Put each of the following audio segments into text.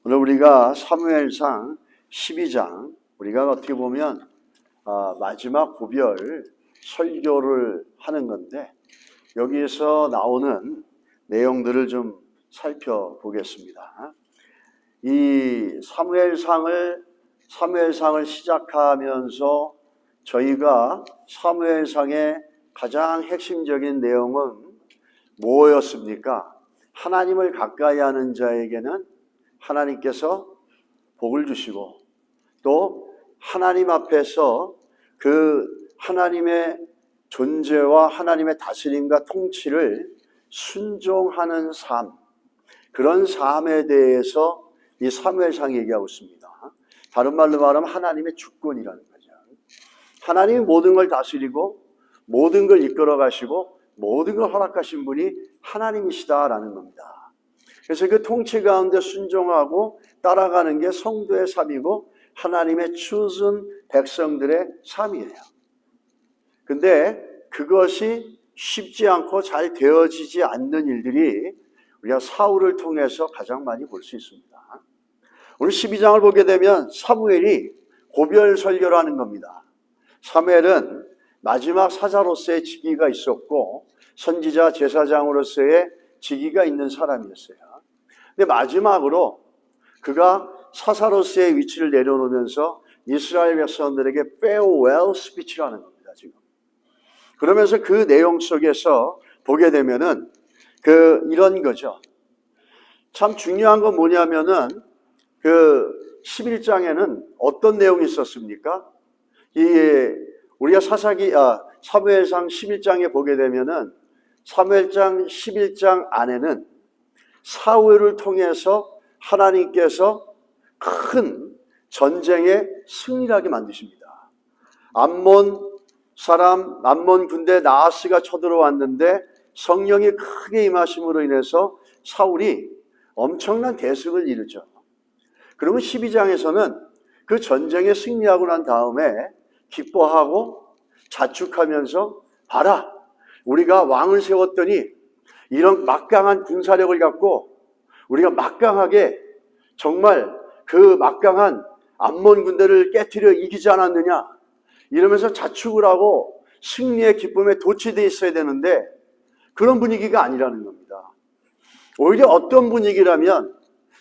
오늘 우리가 사무엘상 12장, 우리가 어떻게 보면 마지막 고별 설교를 하는 건데, 여기에서 나오는 내용들을 좀 살펴보겠습니다. 이 사무엘상을 시작하면서 저희가 사무엘상의 가장 핵심적인 내용은 뭐였습니까? 하나님을 가까이 하는 자에게는 하나님께서 복을 주시고, 또 하나님 앞에서 그 하나님의 존재와 하나님의 다스림과 통치를 순종하는 삶, 그런 삶에 대해서 이 사무엘상이 얘기하고 있습니다. 다른 말로 말하면 하나님의 주권이라는 거죠. 하나님이 모든 걸 다스리고 모든 걸 이끌어 가시고 모든 걸 허락하신 분이 하나님이시다라는 겁니다. 그래서 그 통치 가운데 순종하고 따라가는 게 성도의 삶이고 하나님의 chosen 백성들의 삶이에요. 근데 그것이 쉽지 않고 잘 되어지지 않는 일들이 우리가 사울을 통해서 가장 많이 볼 수 있습니다. 오늘 12장을 보게 되면 사무엘이 고별 설교를 하는 겁니다. 사무엘은 마지막 사자로서의 직위가 있었고 선지자 제사장으로서의 직위가 있는 사람이었어요. 근데 마지막으로 그가 사사로서의 위치를 내려놓으면서 이스라엘 백성들에게 farewell speech를 하는 겁니다, 지금. 그러면서 그 내용 속에서 보게 되면은 이런 거죠. 참 중요한 건 뭐냐면은 11장에는 어떤 내용이 있었습니까? 우리가 사무엘상 11장에 보게 되면은 사무엘상 11장 안에는 사울을 통해서 하나님께서 큰 전쟁에 승리하게 만드십니다. 암몬 군대 나하스가 쳐들어왔는데 성령이 크게 임하심으로 인해서 사울이 엄청난 대승을 이루죠. 그러면 12장에서는 그 전쟁에 승리하고 난 다음에 기뻐하고 자축하면서 봐라, 우리가 왕을 세웠더니 이런 막강한 군사력을 갖고 우리가 막강하게 정말 그 막강한 암몬 군대를 깨트려 이기지 않았느냐, 이러면서 자축을 하고 승리의 기쁨에 도취되어 있어야 되는데 그런 분위기가 아니라는 겁니다. 오히려 어떤 분위기라면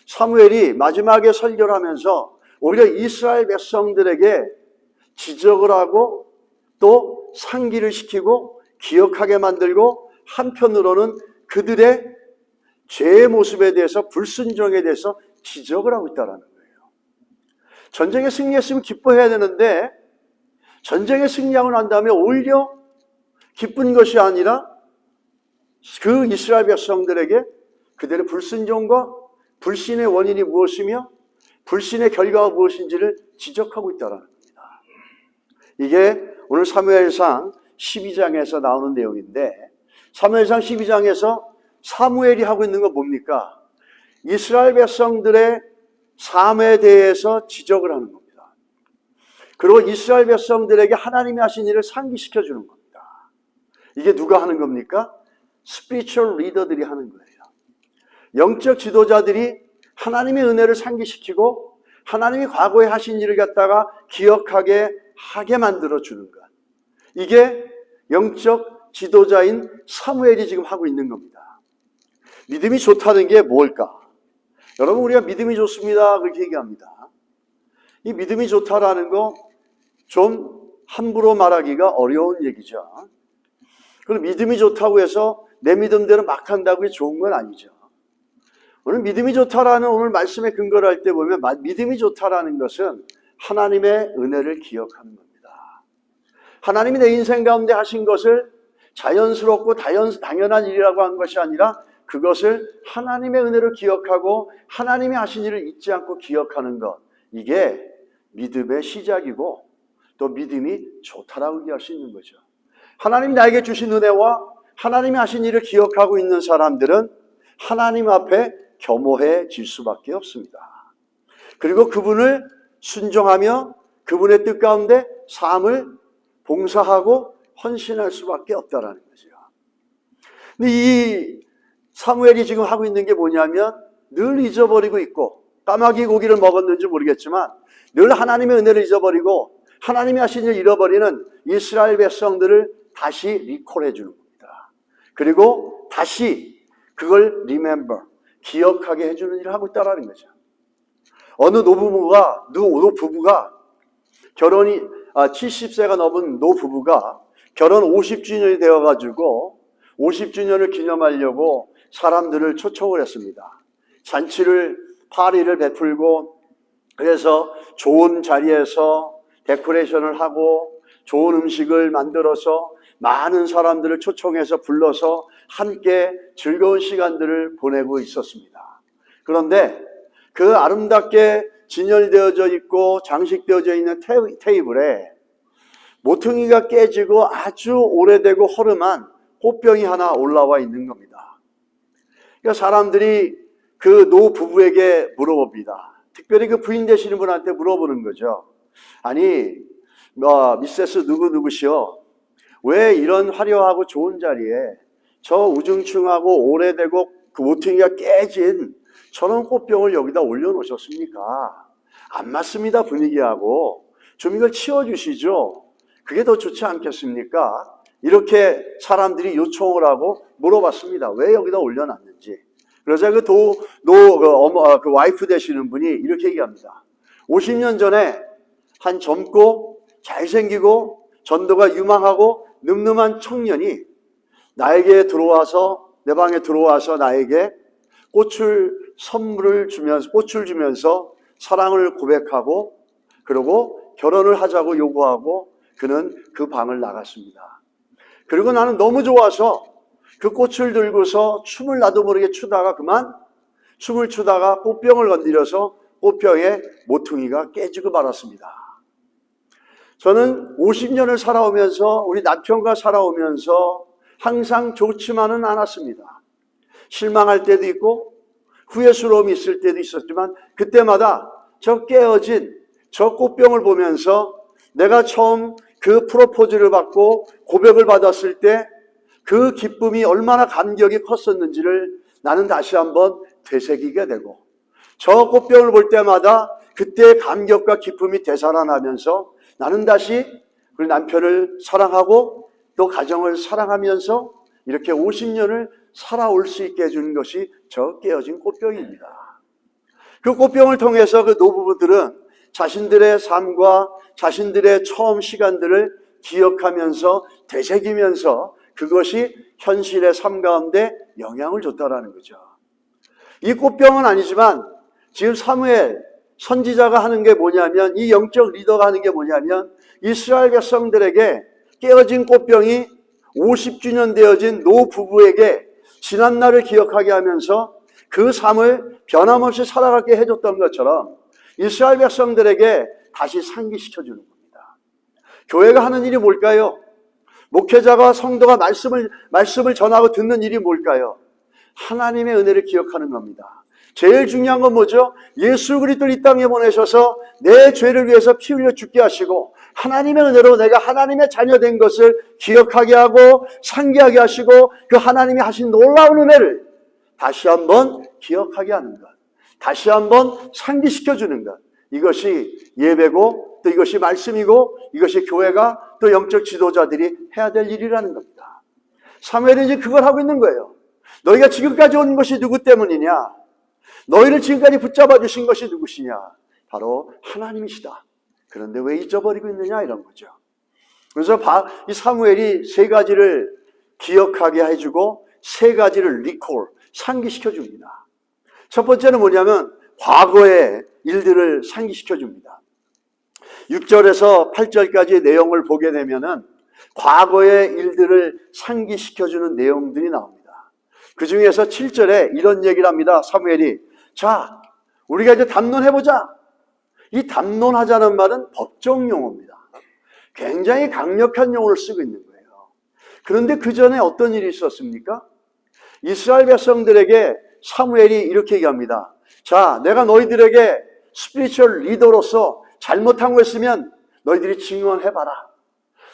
사무엘이 마지막에 설교를 하면서 오히려 이스라엘 백성들에게 지적을 하고 또 상기를 시키고 기억하게 만들고, 한편으로는 그들의 죄의 모습에 대해서, 불순종에 대해서 지적을 하고 있다는 거예요. 전쟁에 승리했으면 기뻐해야 되는데 전쟁에 승리하고 난 다음에 오히려 기쁜 것이 아니라 그 이스라엘 백성들에게 그들의 불순종과 불신의 원인이 무엇이며 불신의 결과가 무엇인지를 지적하고 있다는 겁니다. 이게 오늘 사무엘상 12장에서 나오는 내용인데, 사무엘상 12장에서 사무엘이 하고 있는 건 뭡니까? 이스라엘 백성들의 삶에 대해서 지적을 하는 겁니다. 그리고 이스라엘 백성들에게 하나님이 하신 일을 상기시켜 주는 겁니다. 이게 누가 하는 겁니까? 스피리추얼 리더들이 하는 거예요. 영적 지도자들이 하나님의 은혜를 상기시키고 하나님이 과거에 하신 일을 갖다가 기억하게 하게 만들어 주는 것. 이게 영적 지도자인 사무엘이 지금 하고 있는 겁니다. 믿음이 좋다는 게 뭘까? 여러분, 우리가 믿음이 좋습니다 그렇게 얘기합니다. 이 믿음이 좋다라는 거 좀 함부로 말하기가 어려운 얘기죠. 그리고 믿음이 좋다고 해서 내 믿음대로 막 한다고 좋은 건 아니죠. 오늘 믿음이 좋다라는 오늘 말씀에 근거를 할 때 보면 믿음이 좋다라는 것은 하나님의 은혜를 기억하는 겁니다. 하나님이 내 인생 가운데 하신 것을 자연스럽고 당연한 일이라고 한 것이 아니라 그것을 하나님의 은혜를 기억하고 하나님이 하신 일을 잊지 않고 기억하는 것, 이게 믿음의 시작이고 또 믿음이 좋다라고 얘기할 수 있는 거죠. 하나님이 나에게 주신 은혜와 하나님이 하신 일을 기억하고 있는 사람들은 하나님 앞에 겸허해질 수밖에 없습니다. 그리고 그분을 순종하며 그분의 뜻 가운데 삶을 봉사하고 헌신할 수밖에 없다라는 거죠. 근데 이 사무엘이 지금 하고 있는 게 뭐냐면 늘 잊어버리고 있고 까마귀 고기를 먹었는지 모르겠지만 늘 하나님의 은혜를 잊어버리고 하나님이 하신 일 잃어버리는 이스라엘 백성들을 다시 리콜해 주는 겁니다. 그리고 다시 그걸 remember, 기억하게 해주는 일을 하고 있다는 거죠. 어느 노부부가 결혼이 70세가 넘은 노부부가 결혼 50주년이 되어가지고 50주년을 기념하려고 사람들을 초청을 했습니다. 파리를 베풀고 그래서 좋은 자리에서 데코레이션을 하고 좋은 음식을 만들어서 많은 사람들을 초청해서 불러서 함께 즐거운 시간들을 보내고 있었습니다. 그런데 그 아름답게 진열되어져 있고 장식되어져 있는 테이블에 모퉁이가 깨지고 아주 오래되고 허름한 꽃병이 하나 올라와 있는 겁니다. 그러니까 사람들이 그 노부부에게 물어봅니다. 특별히 그 부인 되시는 분한테 물어보는 거죠. 아니, 미세스 누구누구시여, 왜 이런 화려하고 좋은 자리에 저 우중충하고 오래되고 그 모퉁이가 깨진 저런 꽃병을 여기다 올려놓으셨습니까? 안 맞습니다, 분위기하고. 좀 이걸 치워주시죠. 그게 더 좋지 않겠습니까? 이렇게 사람들이 요청을 하고 물어봤습니다. 왜 여기다 올려놨는지. 그래서 그 와이프 되시는 분이 이렇게 얘기합니다. 50년 전에 한 젊고 잘생기고 전도가 유망하고 늠름한 청년이 나에게 들어와서, 내 방에 들어와서 나에게 꽃을 주면서 사랑을 고백하고 그리고 결혼을 하자고 요구하고 그는 그 방을 나갔습니다. 그리고 나는 너무 좋아서 그 꽃을 들고서 춤을 나도 모르게 추다가 춤을 추다가 꽃병을 건드려서 꽃병의 모퉁이가 깨지고 말았습니다. 저는 50년을 살아오면서 우리 남편과 살아오면서 항상 좋지만은 않았습니다. 실망할 때도 있고 후회스러움이 있을 때도 있었지만 그때마다 저 깨어진 저 꽃병을 보면서 내가 처음 그 프로포즈를 받고 고백을 받았을 때 그 기쁨이 얼마나 감격이 컸었는지를 나는 다시 한번 되새기게 되고 저 꽃병을 볼 때마다 그때의 감격과 기쁨이 되살아나면서 나는 다시 우리 남편을 사랑하고 또 가정을 사랑하면서 이렇게 50년을 살아올 수 있게 해주는 것이 저 깨어진 꽃병입니다. 그 꽃병을 통해서 그 노부부들은 자신들의 삶과 자신들의 처음 시간들을 기억하면서 되새기면서 그것이 현실의 삶 가운데 영향을 줬다라는 거죠. 이 꽃병은 아니지만 지금 사무엘 선지자가 하는 게 뭐냐면, 이 영적 리더가 하는 게 뭐냐면, 이스라엘 백성들에게 깨어진 꽃병이 50주년 되어진 노부부에게 지난 날을 기억하게 하면서 그 삶을 변함없이 살아가게 해줬던 것처럼 이스라엘 백성들에게 다시 상기시켜주는 겁니다. 교회가 하는 일이 뭘까요? 목회자가 성도가 말씀을 전하고 듣는 일이 뭘까요? 하나님의 은혜를 기억하는 겁니다. 제일 중요한 건 뭐죠? 예수 그리스도를 이 땅에 보내셔서 내 죄를 위해서 피 흘려 죽게 하시고 하나님의 은혜로 내가 하나님의 자녀 된 것을 기억하게 하고 상기하게 하시고 그 하나님이 하신 놀라운 은혜를 다시 한번 기억하게 하는 것, 다시 한번 상기시켜주는 것, 이것이 예배고 또 이것이 말씀이고 이것이 교회가 또 영적 지도자들이 해야 될 일이라는 겁니다. 사무엘은 이제 그걸 하고 있는 거예요. 너희가 지금까지 온 것이 누구 때문이냐? 너희를 지금까지 붙잡아 주신 것이 누구시냐? 바로 하나님이시다. 그런데 왜 잊어버리고 있느냐? 이런 거죠. 그래서 이 사무엘이 세 가지를 기억하게 해주고 세 가지를 리콜, 상기시켜 줍니다. 첫 번째는 뭐냐면 과거의 일들을 상기시켜 줍니다. 6절에서 8절까지의 내용을 보게 되면은 과거의 일들을 상기시켜주는 내용들이 나옵니다. 그 중에서 7절에 이런 얘기를 합니다. 사무엘이, 자, 우리가 이제 담론해보자. 이 담론하자는 말은 법정 용어입니다. 굉장히 강력한 용어를 쓰고 있는 거예요. 그런데 그 전에 어떤 일이 있었습니까? 이스라엘 백성들에게 사무엘이 이렇게 얘기합니다. 자, 내가 너희들에게 스피리추얼 리더로서 잘못한 거 있으면 너희들이 증언해봐라.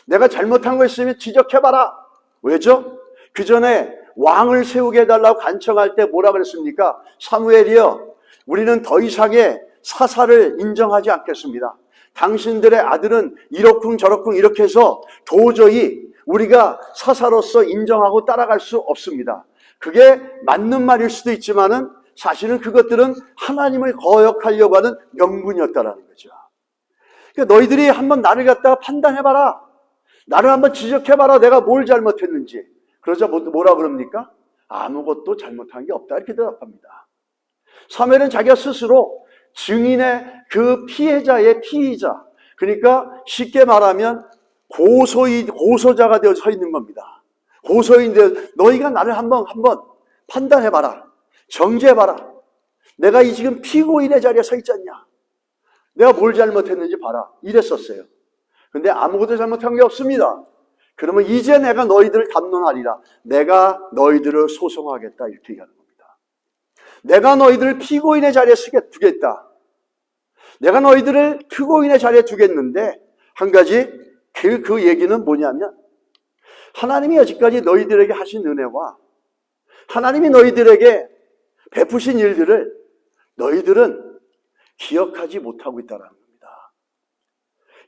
내가 잘못한 거 있으면 지적해봐라. 왜죠? 그 전에 왕을 세우게 해달라고 간청할 때 뭐라 그랬습니까? 사무엘이여, 우리는 더 이상의 사사를 인정하지 않겠습니다. 당신들의 아들은 이러쿵 저러쿵 이렇게 해서 도저히 우리가 사사로서 인정하고 따라갈 수 없습니다. 그게 맞는 말일 수도 있지만은 사실은 그것들은 하나님을 거역하려고 하는 명분이었다라는 거죠. 그러니까 너희들이 한번 나를 갖다가 판단해봐라. 나를 한번 지적해봐라. 내가 뭘 잘못했는지. 그러자 뭐라 그럽니까? 아무것도 잘못한 게 없다. 이렇게 대답합니다. 사무엘은 자기가 스스로 증인의 그 피해자의 피의자. 그러니까 쉽게 말하면 고소자가 되어 서 있는 겁니다. 고소인데 너희가 나를 한번 판단해봐라. 정죄해봐라. 내가 이 지금 피고인의 자리에 서 있지 않냐. 내가 뭘 잘못했는지 봐라. 이랬었어요. 근데 아무것도 잘못한 게 없습니다. 그러면 이제 내가 너희들을 담론하리라. 내가 너희들을 소송하겠다. 이렇게 얘기하는 겁니다. 내가 너희들을 피고인의 자리에 두겠다. 내가 너희들을 피고인의 자리에 두겠는데 한 가지 그 얘기는 뭐냐면 하나님이 여지까지 너희들에게 하신 은혜와 하나님이 너희들에게 베푸신 일들을 너희들은 기억하지 못하고 있다는 겁니다.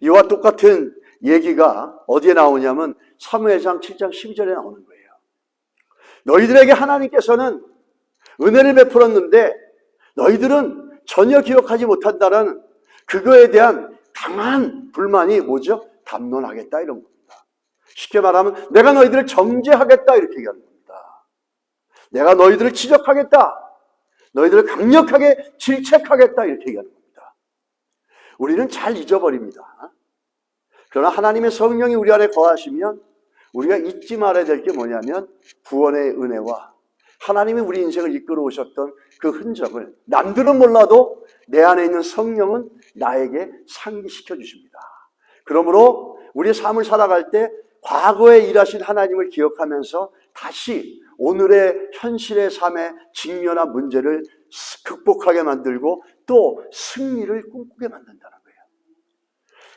이와 똑같은 얘기가 어디에 나오냐면 사무엘상 7장 12절에 나오는 거예요. 너희들에게 하나님께서는 은혜를 베풀었는데 너희들은 전혀 기억하지 못한다는 그거에 대한 강한 불만이 뭐죠? 담론하겠다 이런 겁니다. 쉽게 말하면 내가 너희들을 정죄하겠다 이렇게 얘기하는 겁니다. 내가 너희들을 지적하겠다. 너희들을 강력하게 질책하겠다 이렇게 얘기하는 겁니다. 우리는 잘 잊어버립니다. 그러나 하나님의 성령이 우리 안에 거하시면 우리가 잊지 말아야 될 게 뭐냐면 구원의 은혜와 하나님이 우리 인생을 이끌어 오셨던 그 흔적을 남들은 몰라도 내 안에 있는 성령은 나에게 상기시켜 주십니다. 그러므로 우리의 삶을 살아갈 때 과거에 일하신 하나님을 기억하면서 다시 오늘의 현실의 삶에 직면한 문제를 극복하게 만들고 또 승리를 꿈꾸게 만든다는 거예요.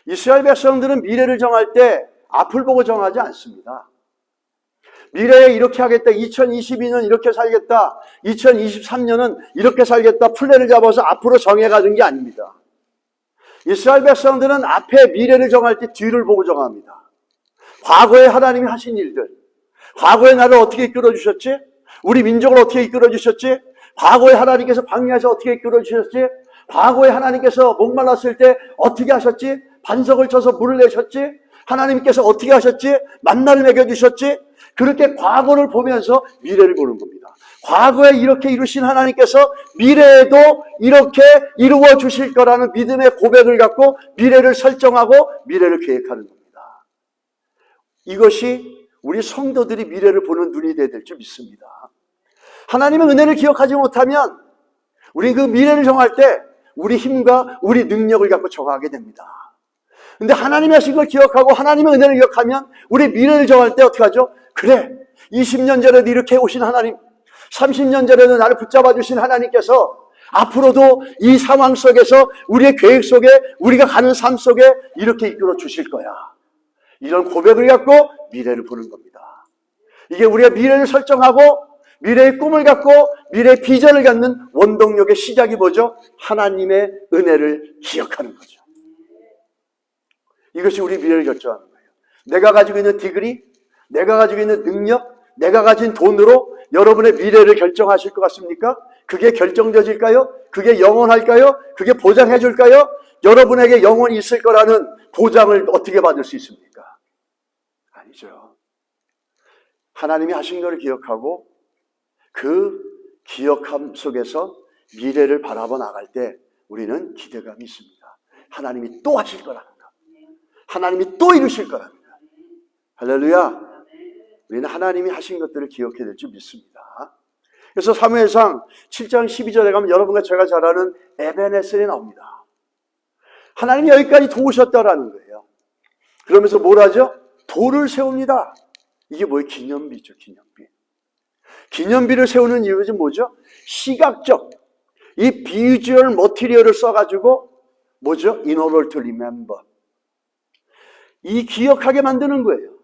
이스라엘 백성들은 미래를 정할 때 앞을 보고 정하지 않습니다. 미래에 이렇게 하겠다. 2022년 이렇게 살겠다. 2023년은 이렇게 살겠다. 플랜을 잡아서 앞으로 정해가는 게 아닙니다. 이스라엘 백성들은 앞에 미래를 정할 때 뒤를 보고 정합니다. 과거에 하나님이 하신 일들, 과거에 나를 어떻게 이끌어 주셨지? 우리 민족을 어떻게 이끌어 주셨지? 과거에 하나님께서 광야에서 어떻게 이끌어 주셨지? 과거에 하나님께서 목말랐을 때 어떻게 하셨지? 반석을 쳐서 물을 내셨지? 하나님께서 어떻게 하셨지? 만나를 먹여주셨지? 그렇게 과거를 보면서 미래를 보는 겁니다. 과거에 이렇게 이루신 하나님께서 미래에도 이렇게 이루어 주실 거라는 믿음의 고백을 갖고 미래를 설정하고 미래를 계획하는 겁니다. 이것이 우리 성도들이 미래를 보는 눈이 되어야 될 줄 믿습니다. 하나님의 은혜를 기억하지 못하면 우리는 그 미래를 정할 때 우리 힘과 우리 능력을 갖고 정하게 됩니다. 근데 하나님이 하신 걸 기억하고 하나님의 은혜를 기억하면 우리 미래를 정할 때 어떻게 하죠? 그래, 20년 전에도 이렇게 오신 하나님, 30년 전에도 나를 붙잡아 주신 하나님께서 앞으로도 이 상황 속에서 우리의 계획 속에 우리가 가는 삶 속에 이렇게 이끌어 주실 거야. 이런 고백을 갖고 미래를 보는 겁니다. 이게 우리가 미래를 설정하고 미래의 꿈을 갖고 미래의 비전을 갖는 원동력의 시작이 뭐죠? 하나님의 은혜를 기억하는 거죠. 이것이 우리 미래를 결정하는 거예요. 내가 가지고 있는 디그리, 내가 가지고 있는 능력, 내가 가진 돈으로 여러분의 미래를 결정하실 것 같습니까? 그게 결정되어질까요? 그게 영원할까요? 그게 보장해 줄까요? 여러분에게 영원히 있을 거라는 보장을 어떻게 받을 수 있습니까? 아니죠. 하나님이 하신 것을 기억하고 그 기억함 속에서 미래를 바라봐 나갈 때 우리는 기대감이 있습니다. 하나님이 또 하실 거라는 것. 하나님이 또 이루실 거라는 것. 할렐루야. 우리는 하나님이 하신 것들을 기억해야 될 줄 믿습니다. 그래서 사무엘상 7장 12절에 가면 여러분과 제가 잘 아는 에벤에셀이 나옵니다. 하나님이 여기까지 도우셨다라는 거예요. 그러면서 뭘 하죠? 돌을 세웁니다. 이게 뭐예요? 기념비죠, 기념비. 기념비를 세우는 이유가 뭐죠? 시각적, 이 비주얼 머티리얼을 써가지고 뭐죠? In order to remember. 이 기억하게 만드는 거예요.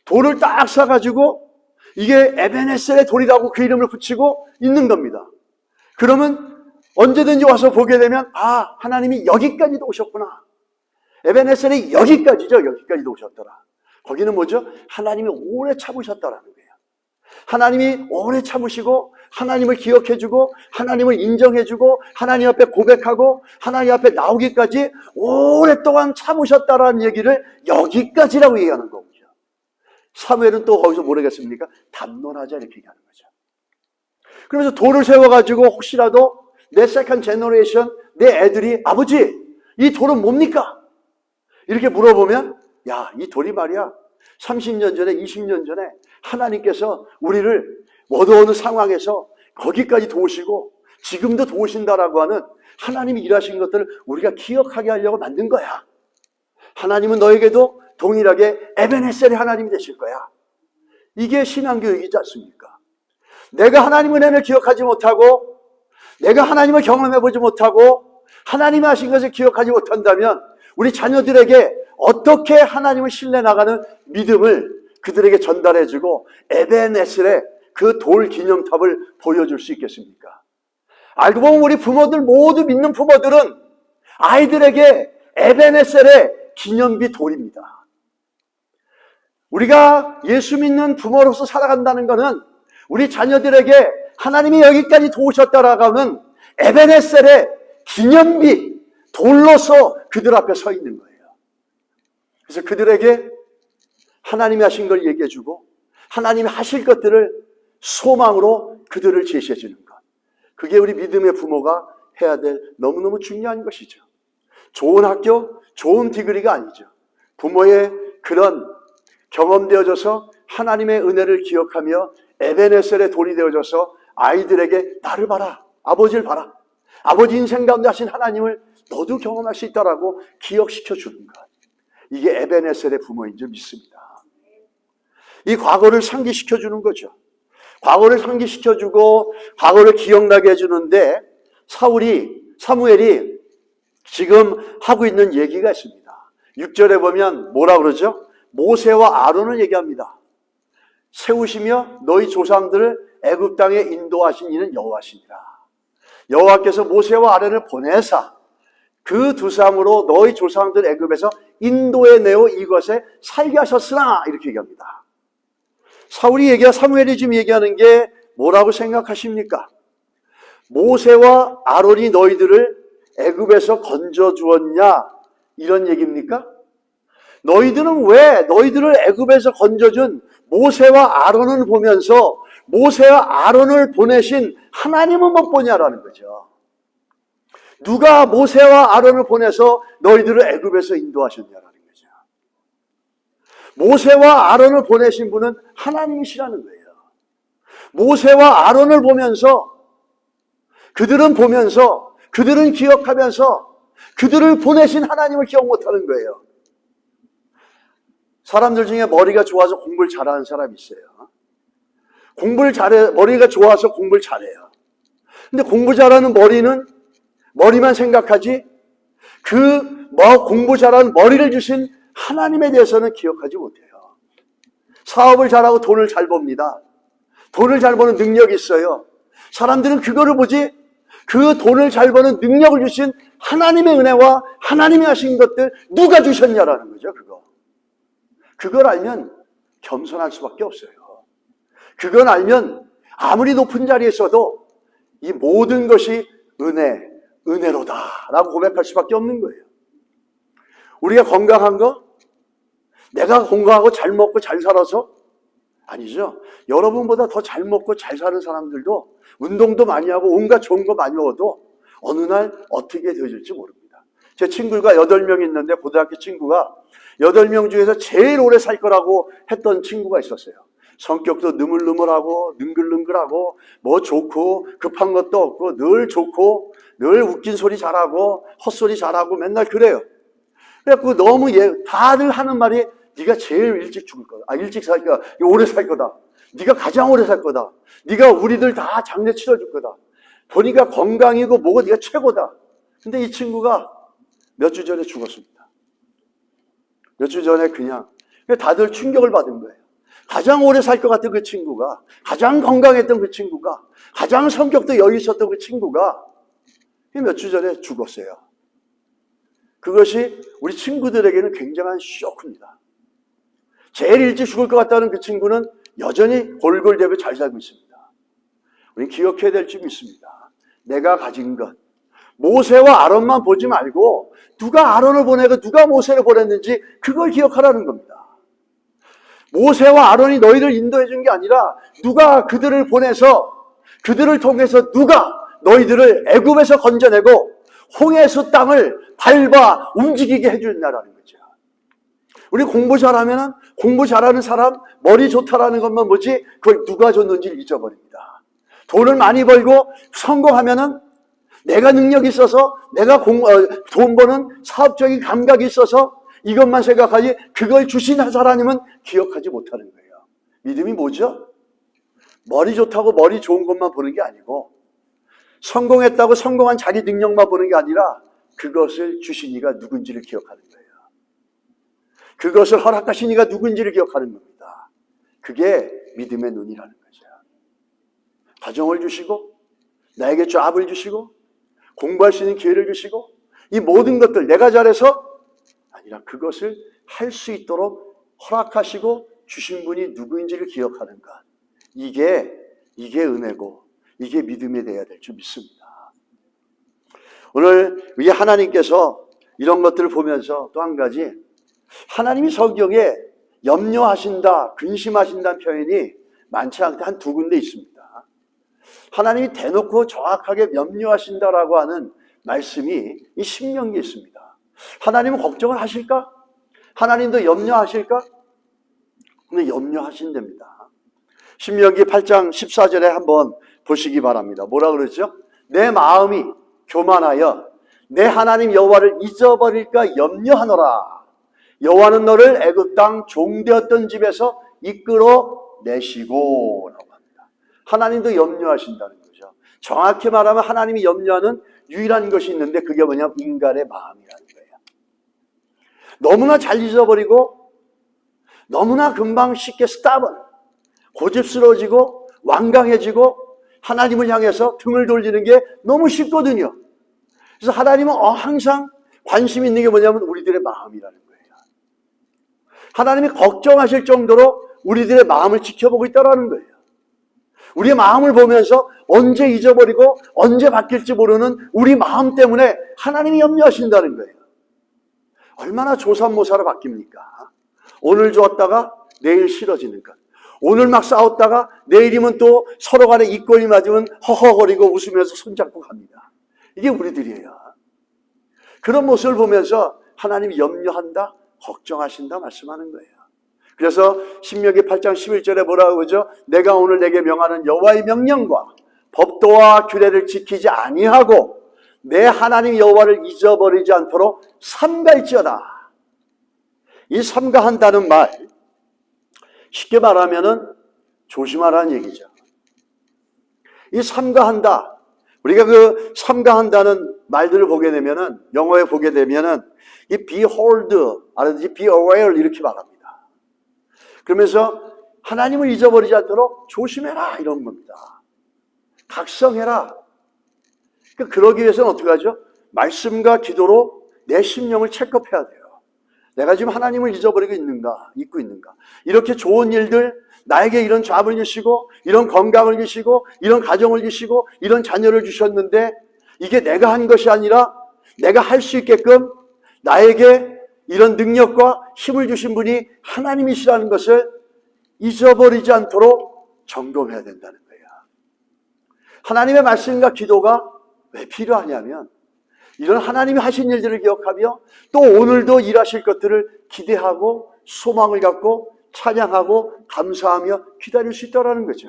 돌을 딱 사가지고 이게 에벤에셀의 돌이라고 그 이름을 붙이고 있는 겁니다. 그러면 언제든지 와서 보게 되면 아, 하나님이 여기까지도 오셨구나. 에베네셀이 여기까지죠. 여기까지도 오셨더라. 거기는 뭐죠? 하나님이 오래 참으셨다라는 거예요. 하나님이 오래 참으시고 하나님을 기억해주고 하나님을 인정해주고 하나님 앞에 고백하고 하나님 앞에 나오기까지 오랫동안 참으셨다라는 얘기를 여기까지라고 얘기하는 거죠. 사무엘은 또 거기서 모르겠습니까? 담론하자 이렇게 얘기하는 거죠. 그러면서 돌을 세워가지고 혹시라도 내 세컨 제너레이션, 내 애들이 아버지 이 돌은 뭡니까? 이렇게 물어보면 야, 이 돌이 말이야 30년 전에 20년 전에 하나님께서 우리를 어느 상황에서 거기까지 도우시고 지금도 도우신다라고 하는 하나님이 일하신 것들을 우리가 기억하게 하려고 만든 거야. 하나님은 너에게도 동일하게 에베네셀의 하나님이 되실 거야. 이게 신앙교육이지 않습니까? 내가 하나님의 은혜를 기억하지 못하고 내가 하나님을 경험해보지 못하고 하나님이 하신 것을 기억하지 못한다면 우리 자녀들에게 어떻게 하나님을 신뢰 나가는 믿음을 그들에게 전달해주고 에베네셀의 그 돌 기념탑을 보여줄 수 있겠습니까? 알고 보면 우리 부모들 모두 믿는 부모들은 아이들에게 에베네셀의 기념비 돌입니다. 우리가 예수 믿는 부모로서 살아간다는 것은 우리 자녀들에게 하나님이 여기까지 도우셨다라고 하는 에베네셀의 기념비 돌로서 그들 앞에 서 있는 거예요. 그래서 그들에게 하나님이 하신 걸 얘기해주고 하나님이 하실 것들을 소망으로 그들을 제시해 주는 것. 그게 우리 믿음의 부모가 해야 될 너무너무 중요한 것이죠. 좋은 학교, 좋은 디그리가 아니죠. 부모의 그런 경험되어져서 하나님의 은혜를 기억하며 에베네셀의 돌이 되어져서 아이들에게 나를 봐라, 아버지를 봐라. 아버지 인생 가운데 하신 하나님을 너도 경험할 수 있다라고 기억시켜 주는 것. 이게 에베네셀의 부모인 줄 믿습니다. 이 과거를 상기시켜 주는 거죠. 과거를 상기시켜주고 과거를 기억나게 해주는데 사무엘이 지금 하고 있는 얘기가 있습니다. 6절에 보면 뭐라 그러죠? 모세와 아론을 얘기합니다. 세우시며 너희 조상들을 애굽 땅에 인도하신 이는 여호와시니라. 여호와께서 모세와 아론을 보내사 그 두 사람으로 너희 조상들 애굽에서 인도해 내어 이것에 살게 하셨으나 이렇게 얘기합니다. 사무엘이 지금 얘기하는 게 뭐라고 생각하십니까? 모세와 아론이 너희들을 애굽에서 건져 주었냐 이런 얘기입니까? 너희들은 왜 너희들을 애굽에서 건져준 모세와 아론을 보면서 모세와 아론을 보내신 하나님은 못 보냐라는 거죠. 누가 모세와 아론을 보내서 너희들을 애굽에서 인도하셨냐라는 거죠. 모세와 아론을 보내신 분은 하나님이시라는 거예요. 모세와 아론을 보면서 그들은 기억하면서 그들을 보내신 하나님을 기억 못하는 거예요. 사람들 중에 머리가 좋아서 공부를 잘하는 사람이 있어요. 머리가 좋아서 공부를 잘해요. 근데 공부 잘하는 머리만 생각하지 공부 잘하는 머리를 주신 하나님에 대해서는 기억하지 못해요. 사업을 잘하고 돈을 잘 법니다. 돈을 잘 버는 능력이 있어요. 사람들은 그거를 보지 그 돈을 잘 버는 능력을 주신 하나님의 은혜와 하나님이 하신 것들 누가 주셨냐라는 거죠. 그걸 알면 겸손할 수밖에 없어요. 그걸 알면 아무리 높은 자리에 있어도 이 모든 것이 은혜로다라고 고백할 수밖에 없는 거예요. 우리가 건강한 거? 내가 건강하고 잘 먹고 잘 살아서? 아니죠. 여러분보다 더 잘 먹고 잘 사는 사람들도 운동도 많이 하고 온갖 좋은 거 많이 먹어도 어느 날 어떻게 되어질지 모릅니다. 제 친구가 8명 있는데 고등학교 친구가 8명 중에서 제일 오래 살 거라고 했던 친구가 있었어요. 성격도 느물느물하고 능글능글하고 뭐 좋고 급한 것도 없고 늘 좋고 늘 웃긴 소리 잘하고 헛소리 잘하고 맨날 그래요. 그래갖고 너무 다들 하는 말이 네가 제일 일찍 죽을 거다. 일찍 살 거다. 오래 살 거다. 네가 가장 오래 살 거다. 네가 우리들 다 장례 치러줄 거다. 보니까 건강이고 뭐고 네가 최고다. 근데 이 친구가 몇 주 전에 죽었습니다. 몇 주 전에 그냥 다들 충격을 받은 거예요. 가장 오래 살 것 같은 그 친구가, 가장 건강했던 그 친구가, 가장 성격도 여유 있었던 그 친구가 몇 주 전에 죽었어요. 그것이 우리 친구들에게는 굉장한 쇼크입니다. 제일 일찍 죽을 것 같다는 그 친구는 여전히 골골대고 잘 살고 있습니다. 우리 기억해야 될 점이 있습니다. 내가 가진 것, 모세와 아론만 보지 말고 누가 아론을 보내고 누가 모세를 보냈는지 그걸 기억하라는 겁니다. 모세와 아론이 너희를 인도해 준 게 아니라 누가 그들을 보내서 그들을 통해서 누가 너희들을 애굽에서 건져내고 홍해수 땅을 밟아 움직이게 해준다라는 거죠. 우리 공부 잘하면 공부 잘하는 사람 머리 좋다라는 것만 보지 그걸 누가 줬는지를 잊어버립니다. 돈을 많이 벌고 성공하면은 내가 능력이 있어서 내가 돈 버는 사업적인 감각이 있어서 이것만 생각하지 그걸 주신 하나님은 기억하지 못하는 거예요. 믿음이 뭐죠? 머리 좋다고 머리 좋은 것만 보는 게 아니고 성공했다고 성공한 자기 능력만 보는 게 아니라 그것을 주신 이가 누군지를 기억하는 거예요. 그것을 허락하신 이가 누군지를 기억하는 겁니다. 그게 믿음의 눈이라는 거죠. 가정을 주시고 나에게 잡을 주시고 공부할 수 있는 기회를 주시고 이 모든 것들 내가 잘해서 아니라 그것을 할 수 있도록 허락하시고 주신 분이 누구인지를 기억하는 것. 이게 은혜고 이게 믿음이 되어야 될 줄 믿습니다. 오늘 우리 하나님께서 이런 것들을 보면서 또 한 가지 하나님이 성경에 염려하신다, 근심하신다는 표현이 많지 않게 한 두 군데 있습니다. 하나님이 대놓고 정확하게 염려하신다라고 하는 말씀이 이 신명기에 있습니다. 하나님은 걱정을 하실까? 하나님도 염려하실까? 근데 염려하신답니다. 신명기 8장 14절에 한번 보시기 바랍니다. 뭐라 그러죠? 내 마음이 교만하여 내 하나님 여호와를 잊어버릴까 염려하노라. 여호와는 너를 애굽 땅 종되었던 집에서 이끌어 내시고 라고 합니다. 하나님도 염려하신다는 거죠. 정확히 말하면 하나님이 염려하는 유일한 것이 있는데 그게 뭐냐면 인간의 마음이라는 거예요. 너무나 잘 잊어버리고 너무나 금방 쉽게 고집스러워지고 완강해지고 하나님을 향해서 등을 돌리는 게 너무 쉽거든요. 그래서 하나님은 항상 관심 있는 게 뭐냐면 우리들의 마음이라는 거예요. 하나님이 걱정하실 정도로 우리들의 마음을 지켜보고 있다는 거예요. 우리의 마음을 보면서 언제 잊어버리고 언제 바뀔지 모르는 우리 마음 때문에 하나님이 염려하신다는 거예요. 얼마나 조삼모사로 바뀝니까? 오늘 좋았다가 내일 싫어지는 것. 오늘 막 싸웠다가 내일이면 또 서로 간에 입꼬리 맞으면 허허거리고 웃으면서 손잡고 갑니다. 이게 우리들이에요. 그런 모습을 보면서 하나님이 염려한다, 걱정하신다 말씀하는 거예요. 그래서 신명기 8장 11절에 뭐라고 그러죠? 내가 오늘 내게 명하는 여호와의 명령과 법도와 규례를 지키지 아니하고 내 하나님 여호와를 잊어버리지 않도록 삼가할지어다. 이 삼가한다는 말 쉽게 말하면은 조심하라는 얘기죠. 이 삼가한다. 우리가 그 삼가한다는 말들을 보게 되면은 영어에 보게 되면은 이 behold, 알아듣지? be aware 이렇게 말합니다. 그러면서 하나님을 잊어버리지 않도록 조심해라 이런 겁니다. 각성해라. 그러기 위해서는 어떻게 하죠? 말씀과 기도로 내 심령을 체크해야 돼요. 내가 지금 하나님을 잊어버리고 있는가, 잊고 있는가. 이렇게 좋은 일들, 나에게 이런 잡을 주시고, 이런 건강을 주시고, 이런 가정을 주시고, 이런 자녀를 주셨는데, 이게 내가 한 것이 아니라 내가 할 수 있게끔 나에게 이런 능력과 힘을 주신 분이 하나님이시라는 것을 잊어버리지 않도록 점검해야 된다는 거예요. 하나님의 말씀과 기도가 왜 필요하냐면 이런 하나님이 하신 일들을 기억하며 또 오늘도 일하실 것들을 기대하고 소망을 갖고 찬양하고 감사하며 기다릴 수 있다는 거죠.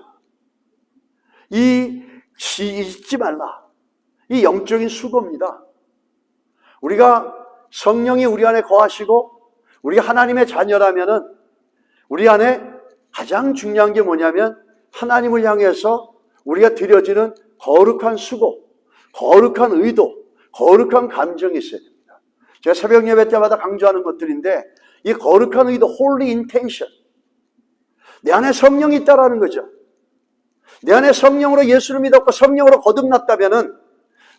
잊지 말라. 이 영적인 수고입니다. 우리가 성령이 우리 안에 거하시고 우리 하나님의 자녀라면은 우리 안에 가장 중요한 게 뭐냐면 하나님을 향해서 우리가 드려지는 거룩한 수고, 거룩한 의도, 거룩한 감정이 있어야 됩니다. 제가 새벽 예배 때마다 강조하는 것들인데 이 거룩한 의도, holy intention. 내 안에 성령이 있다라는 거죠. 내 안에 성령으로 예수를 믿었고 성령으로 거듭났다면은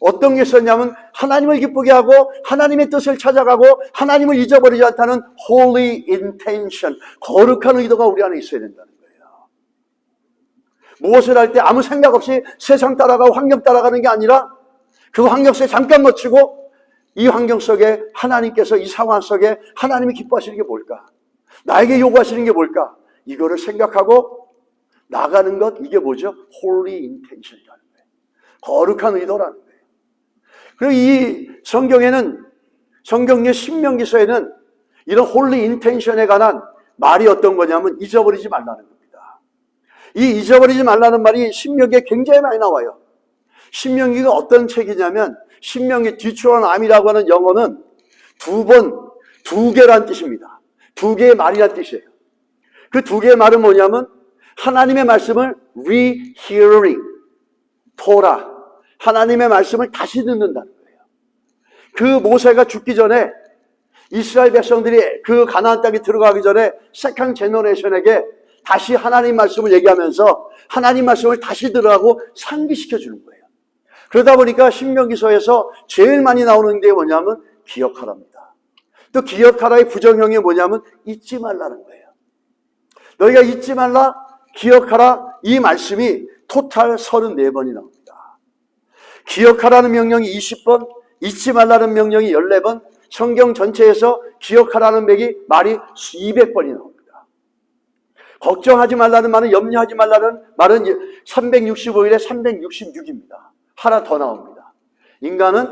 어떤 게 있었냐면 하나님을 기쁘게 하고 하나님의 뜻을 찾아가고 하나님을 잊어버리지 않다는 holy intention, 거룩한 의도가 우리 안에 있어야 된다는 거예요. 무엇을 할 때 아무 생각 없이 세상 따라가고 환경 따라가는 게 아니라 그 환경 속에 잠깐 멈추고 이 환경 속에 하나님께서, 이 상황 속에 하나님이 기뻐하시는 게 뭘까? 나에게 요구하시는 게 뭘까? 이거를 생각하고 나가는 것, 이게 뭐죠? holy intention이라는 거예요. 거룩한 의도라는 거예요. 그리고 이 성경에는, 성경의 신명기서에는 이런 holy intention에 관한 말이 어떤 거냐면 잊어버리지 말라는 겁니다. 이 잊어버리지 말라는 말이 신명기에 굉장히 많이 나와요. 신명기가 어떤 책이냐면 신명기 뒤추어남이라고 하는 영어는 두 개란 뜻입니다. 두 개의 말이란 뜻이에요. 그 두 개의 말은 뭐냐면 하나님의 말씀을 rehearing, 토라, 하나님의 말씀을 다시 듣는다는 거예요. 그 모세가 죽기 전에 이스라엘 백성들이 그 가나안 땅에 들어가기 전에 세컨 제너레이션에게 다시 하나님 말씀을 얘기하면서 하나님 말씀을 다시 들으라고 상기시켜 주는 거예요. 그러다 보니까 신명기서에서 제일 많이 나오는 게 뭐냐면 기억하라입니다. 또 기억하라의 부정형이 뭐냐면 잊지 말라는 거예요. 너희가 잊지 말라, 기억하라, 이 말씀이 토탈 34번이 나옵니다. 기억하라는 명령이 20번, 잊지 말라는 명령이 14번, 성경 전체에서 기억하라는 말이 200번이 나옵니다. 걱정하지 말라는 말은, 염려하지 말라는 말은 365일에 366입니다. 하나 더 나옵니다. 인간은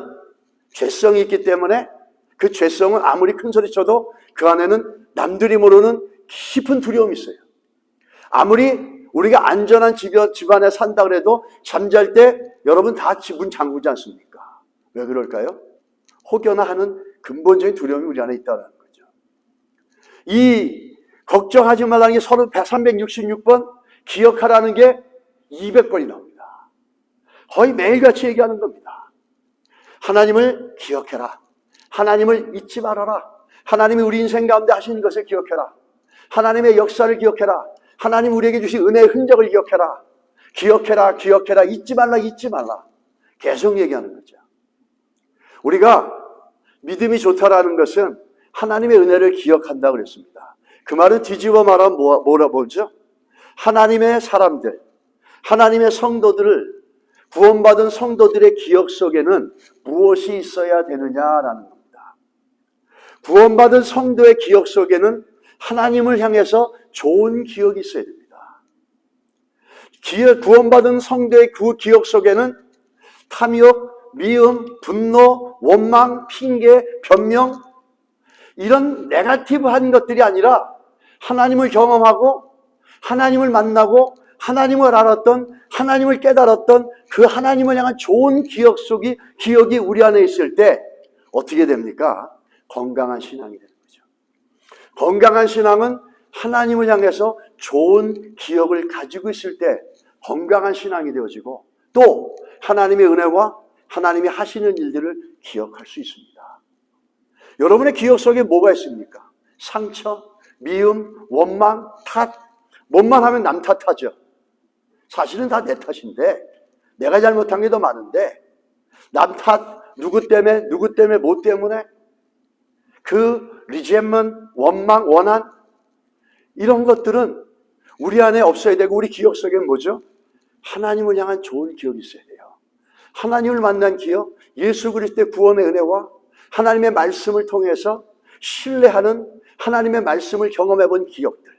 죄성이 있기 때문에 그 죄성은 아무리 큰 소리 쳐도 그 안에는 남들이 모르는 깊은 두려움이 있어요. 아무리 우리가 안전한 집안에 산다 그래도 잠잘 때 여러분 다 문 잠그지 않습니까? 왜 그럴까요? 혹여나 하는 근본적인 두려움이 우리 안에 있다는 거죠. 이 걱정하지 말라는 게 366번, 기억하라는 게 200번이 나옵니다. 거의 매일같이 얘기하는 겁니다. 하나님을 기억해라. 하나님을 잊지 말아라. 하나님이 우리 인생 가운데 하신 것을 기억해라. 하나님의 역사를 기억해라. 하나님 우리에게 주신 은혜의 흔적을 기억해라. 기억해라, 기억해라, 잊지 말라, 잊지 말라. 계속 얘기하는 거죠. 우리가 믿음이 좋다라는 것은 하나님의 은혜를 기억한다고 그랬습니다. 그 말은 뒤집어 말하면 뭐죠? 하나님의 사람들, 하나님의 성도들을, 구원받은 성도들의 기억 속에는 무엇이 있어야 되느냐라는 겁니다. 구원받은 성도의 기억 속에는 하나님을 향해서 좋은 기억이 있어야 됩니다. 구원받은 성도의 그 기억 속에는 탐욕, 미움, 분노, 원망, 핑계, 변명, 이런 네거티브한 것들이 아니라 하나님을 경험하고 하나님을 만나고 하나님을 알았던, 하나님을 깨달았던 그 하나님을 향한 좋은 기억이 우리 안에 있을 때 어떻게 됩니까? 건강한 신앙이 되는 거죠. 건강한 신앙은 하나님을 향해서 좋은 기억을 가지고 있을 때 건강한 신앙이 되어지고, 또 하나님의 은혜와 하나님이 하시는 일들을 기억할 수 있습니다. 여러분의 기억 속에 뭐가 있습니까? 상처, 미움, 원망, 탓. 뭐만 하면 남 탓하죠. 사실은 다 내 탓인데, 내가 잘못한 게 더 많은데, 남 탓, 누구 때문에, 뭐 때문에, 그 리젠먼, 원망, 원한, 이런 것들은 우리 안에 없어야 되고, 우리 기억 속에는 뭐죠? 하나님을 향한 좋은 기억이 있어야 돼요. 하나님을 만난 기억, 예수 그리스도의 구원의 은혜와 하나님의 말씀을 통해서 신뢰하는 하나님의 말씀을 경험해 본 기억들,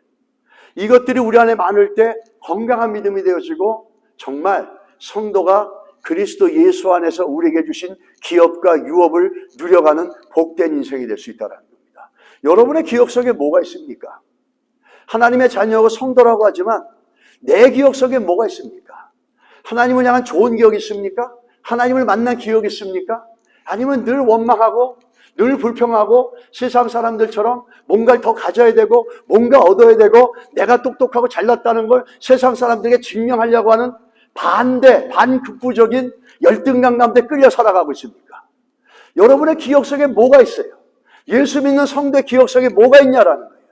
이것들이 우리 안에 많을 때 건강한 믿음이 되어지고, 정말 성도가 그리스도 예수 안에서 우리에게 주신 기업과 유업을 누려가는 복된 인생이 될 수 있다는 겁니다. 여러분의 기억 속에 뭐가 있습니까? 하나님의 자녀고 성도라고 하지만 내 기억 속에 뭐가 있습니까? 하나님을 향한 좋은 기억이 있습니까? 하나님을 만난 기억이 있습니까? 아니면 늘 원망하고 늘 불평하고 세상 사람들처럼 뭔가를 더 가져야 되고 뭔가 얻어야 되고 내가 똑똑하고 잘났다는 걸 세상 사람들에게 증명하려고 하는 반극부적인 열등감 가운데 끌려 살아가고 있습니까? 여러분의 기억 속에 뭐가 있어요? 예수 믿는 성도의 기억 속에 뭐가 있냐라는 거예요.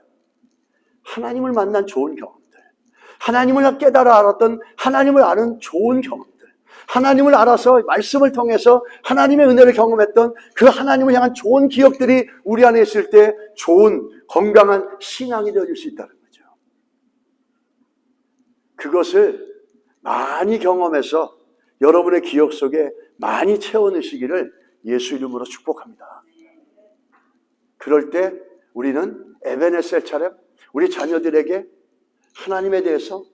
하나님을 만난 좋은 경험들, 하나님을 깨달아 알았던 하나님을 아는 좋은 경험들, 하나님을 알아서 말씀을 통해서 하나님의 은혜를 경험했던 그 하나님을 향한 좋은 기억들이 우리 안에 있을 때 좋은 건강한 신앙이 되어질 수 있다는 거죠. 그것을 많이 경험해서 여러분의 기억 속에 많이 채워넣으시기를 예수 이름으로 축복합니다. 그럴 때 우리는 에베네셀처럼 우리 자녀들에게 하나님에 대해서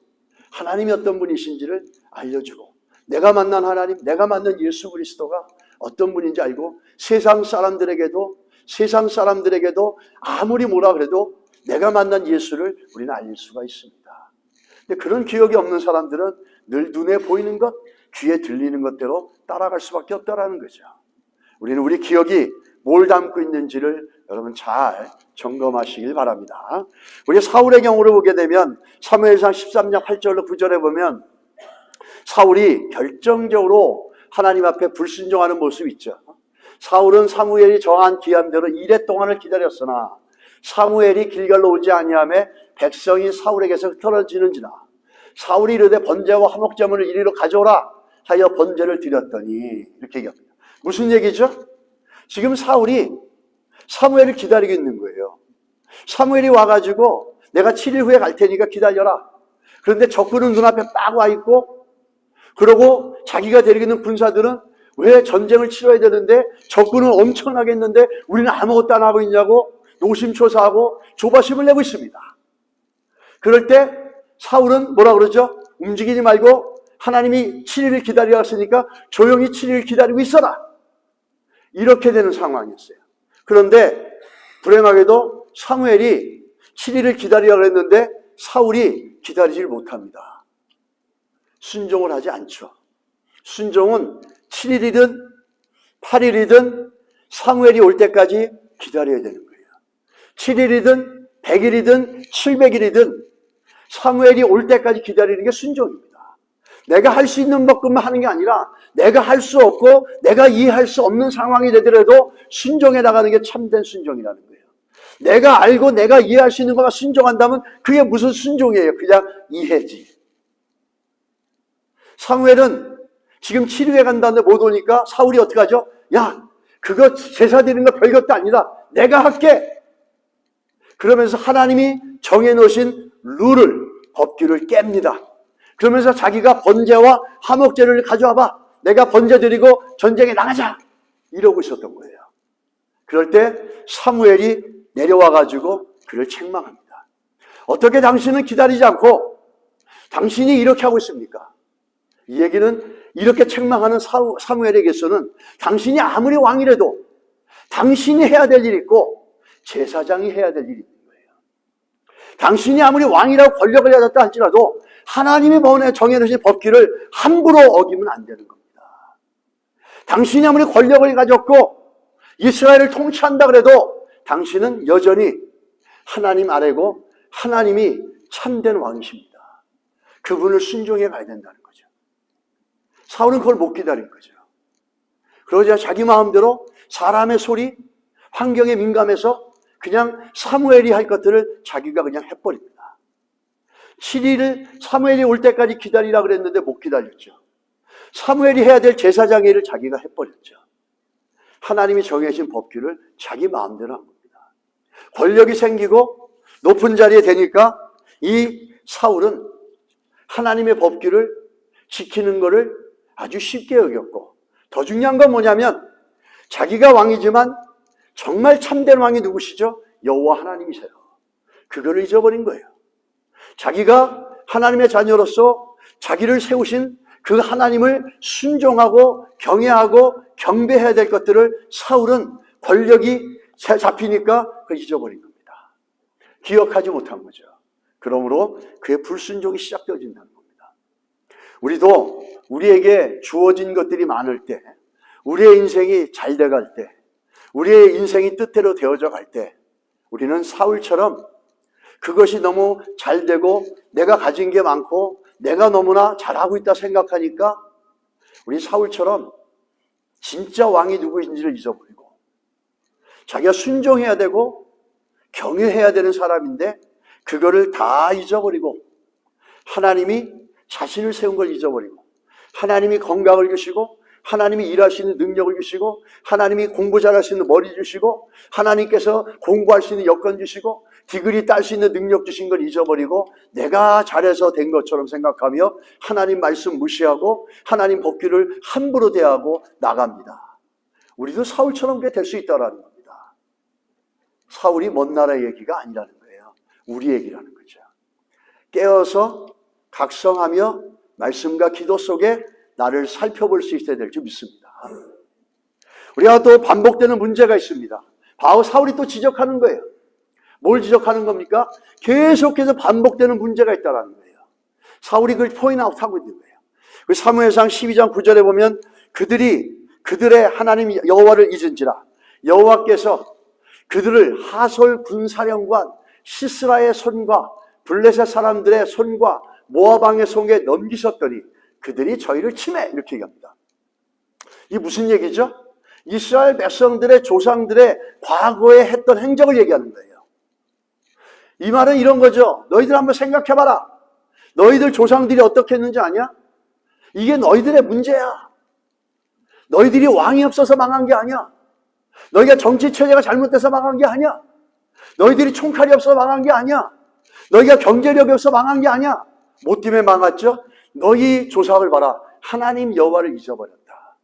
하나님이 어떤 분이신지를 알려주고, 내가 만난 하나님, 내가 만난 예수 그리스도가 어떤 분인지 알고, 세상 사람들에게도 아무리 뭐라 그래도 내가 만난 예수를 우리는 알릴 수가 있습니다. 근데 그런 기억이 없는 사람들은 늘 눈에 보이는 것, 귀에 들리는 것대로 따라갈 수밖에 없다라는 거죠. 우리는 우리 기억이 뭘 담고 있는지를 여러분 잘 점검하시길 바랍니다. 우리 사울의 경우를 보게 되면 사무엘상 13장 8절로 9절에 보면 사울이 결정적으로 하나님 앞에 불순종하는 모습이 있죠. 사울은 사무엘이 정한 기한대로 이레 동안을 기다렸으나 사무엘이 길갈로 오지 아니하매 백성이 사울에게서 흩어지는지라. 사울이 이르되 번제와 화목제물을 이리로 가져오라 하여 번제를 드렸더니, 이렇게 얘기합니다. 무슨 얘기죠? 지금 사울이 사무엘을 기다리고 있는 거예요. 사무엘이 와가지고 내가 7일 후에 갈 테니까 기다려라. 그런데 적군은 눈앞에 딱 와 있고, 그러고 자기가 데리고 있는 군사들은 왜 전쟁을 치러야 되는데 적군은 엄청나게 했는데 우리는 아무것도 안 하고 있냐고 노심초사하고 조바심을 내고 있습니다. 그럴 때 사울은 뭐라 그러죠? 움직이지 말고 하나님이 7일을 기다리라 했으니까 조용히 7일을 기다리고 있어라. 이렇게 되는 상황이었어요. 그런데 불행하게도 사무엘이 7일을 기다리라고 했는데 사울이 기다리질 못합니다. 순종을 하지 않죠. 순종은 7일이든 8일이든 사무엘이 올 때까지 기다려야 되는 거예요. 7일이든 100일이든 700일이든 사무엘이 올 때까지 기다리는 게 순종입니다. 내가 할 수 있는 것뿐만 하는 게 아니라 내가 할 수 없고 내가 이해할 수 없는 상황이 되더라도 순종해 나가는 게 참된 순종이라는 거예요. 내가 알고 내가 이해할 수 있는 것만 순종한다면 그게 무슨 순종이에요? 그냥 이해지. 사무엘은 지금 7일에 간다는데 못 오니까 사울이 어떻게 하죠? 야, 그거 제사 드리는 거 별것도 아니다. 내가 할게. 그러면서 하나님이 정해놓으신 룰을, 법규를 깹니다. 그러면서 자기가 번제와 화목제를 가져와봐. 내가 번제 드리고 전쟁에 나가자. 이러고 있었던 거예요. 그럴 때 사무엘이 내려와가지고 그를 책망합니다. 어떻게 당신은 기다리지 않고 당신이 이렇게 하고 있습니까? 이 얘기는 이렇게 책망하는 사무엘에게서는 당신이 아무리 왕이라도 당신이 해야 될 일이 있고 제사장이 해야 될 일이 있는 거예요. 당신이 아무리 왕이라고 권력을 가졌다 할지라도 하나님이 정해놓으신 법규를 함부로 어기면 안 되는 겁니다. 당신이 아무리 권력을 가졌고 이스라엘을 통치한다 그래도 당신은 여전히 하나님 아래고 하나님이 참된 왕이십니다. 그분을 순종해 가야 된다는 거죠. 사울은 그걸 못 기다린 거죠. 그러자 자기 마음대로 사람의 소리, 환경에 민감해서 그냥 사무엘이 할 것들을 자기가 그냥 해버립니다. 7일을 사무엘이 올 때까지 기다리라 그랬는데 못 기다렸죠. 사무엘이 해야 될 제사장 일을 자기가 해버렸죠. 하나님이 정해진 법규를 자기 마음대로 한 겁니다. 권력이 생기고 높은 자리에 되니까 이 사울은 하나님의 법규를 지키는 것을 아주 쉽게 여겼고, 더 중요한 건 뭐냐면 자기가 왕이지만 정말 참된 왕이 누구시죠? 여호와 하나님이세요. 그거를 잊어버린 거예요. 자기가 하나님의 자녀로서 자기를 세우신 그 하나님을 순종하고 경외하고 경배해야 될 것들을 사울은 권력이 잡히니까 그걸 잊어버린 겁니다. 기억하지 못한 거죠. 그러므로 그의 불순종이 시작되어진다는 겁니다. 우리도 우리에게 주어진 것들이 많을 때, 우리의 인생이 잘 돼갈 때, 우리의 인생이 뜻대로 되어져 갈 때 우리는 사울처럼 그것이 너무 잘 되고 내가 가진 게 많고 내가 너무나 잘하고 있다 생각하니까 우리 사울처럼 진짜 왕이 누구인지를 잊어버리고 자기가 순종해야 되고 경외해야 되는 사람인데 그거를 다 잊어버리고 하나님이 자신을 세운 걸 잊어버리고 하나님이 건강을 주시고, 하나님이 일할 수 있는 능력을 주시고, 하나님이 공부 잘할 수 있는 머리 주시고, 하나님께서 공부할 수 있는 여건 주시고, 디그리 딸 수 있는 능력 주신 걸 잊어버리고 내가 잘해서 된 것처럼 생각하며 하나님 말씀 무시하고 하나님 법규를 함부로 대하고 나갑니다. 우리도 사울처럼 그렇게 될 수 있다는 겁니다. 사울이 먼 나라 얘기가 아니라는 거예요. 우리 얘기라는 거죠. 깨어서 각성하며 말씀과 기도 속에 나를 살펴볼 수 있어야 될 줄 믿습니다. 우리가 또 반복되는 문제가 있습니다. 사울이 또 지적하는 거예요. 뭘 지적하는 겁니까? 계속해서 반복되는 문제가 있다는 거예요. 사울이 그걸 포인트아웃하고 있는 거예요. 사무엘상 12장 9절에 보면 그들의 하나님 여호와를 잊은지라 여호와께서 그들을 하솔 군사령관 시스라의 손과 블레셋 사람들의 손과 모압 왕의 손에 넘기셨더니 그들이 저희를 침해, 이렇게 얘기합니다. 이게 무슨 얘기죠? 이스라엘 백성들의 조상들의 과거에 했던 행적을 얘기하는 거예요. 이 말은 이런 거죠. 너희들 한번 생각해봐라. 너희들 조상들이 어떻게 했는지 아냐? 이게 너희들의 문제야. 너희들이 왕이 없어서 망한 게 아니야. 너희가 정치 체제가 잘못돼서 망한 게 아니야. 너희들이 총칼이 없어서 망한 게 아니야. 너희가 경제력이 없어서 망한 게 아니야. 뭐 때문에 망했죠? 너희 조상을 봐라. 하나님 여호와를 잊어버렸다.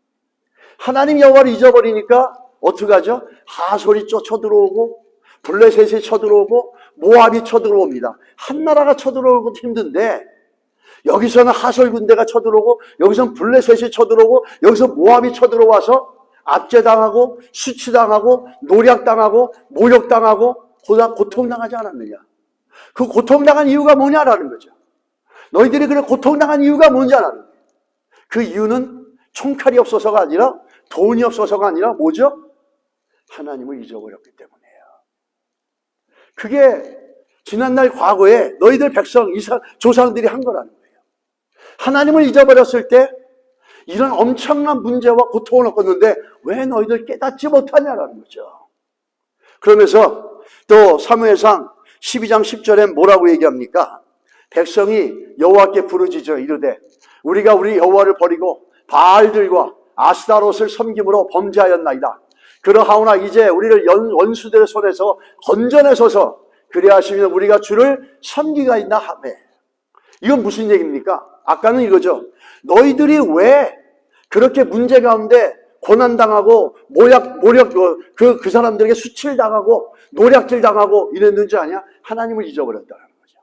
하나님 여호와를 잊어버리니까 어떡하죠? 하솔이 쳐들어오고 블레셋이 쳐들어오고 모압이 쳐들어옵니다. 한 나라가 쳐들어오고 힘든데 여기서는 하솔 군대가 쳐들어오고 여기서는 블레셋이 쳐들어오고 여기서 모압이 쳐들어와서 압제당하고 수치당하고 노략당하고 모욕당하고 고통당하지 않았느냐. 그 고통당한 이유가 뭐냐라는 거죠. 너희들이 그래 고통당한 이유가 뭔지라는 거예요. 그 이유는 총칼이 없어서가 아니라 돈이 없어서가 아니라 뭐죠? 하나님을 잊어버렸기 때문이에요. 그게 지난날 과거에 너희들 백성 조상들이 한 거라는 거예요. 하나님을 잊어버렸을 때 이런 엄청난 문제와 고통을 겪었는데 왜 너희들 깨닫지 못하냐라는 거죠. 그러면서 또 사무엘상 12장 10절에 뭐라고 얘기합니까? 백성이 여호와께 부르짖어 이르되 우리가 우리 여호와를 버리고 바알들과 아스타롯을 섬김으로 범죄하였나이다. 그러하오나 이제 우리를 원수들의 손에서 건져내소서. 그리하시면 우리가 주를 섬기가 있나 하매. 이건 무슨 얘기입니까? 아까는 이거죠. 너희들이 왜 그렇게 문제 가운데 고난당하고 그 사람들에게 수치를 당하고 노략질 당하고 이랬는지 아냐? 하나님을 잊어버렸다는 거죠.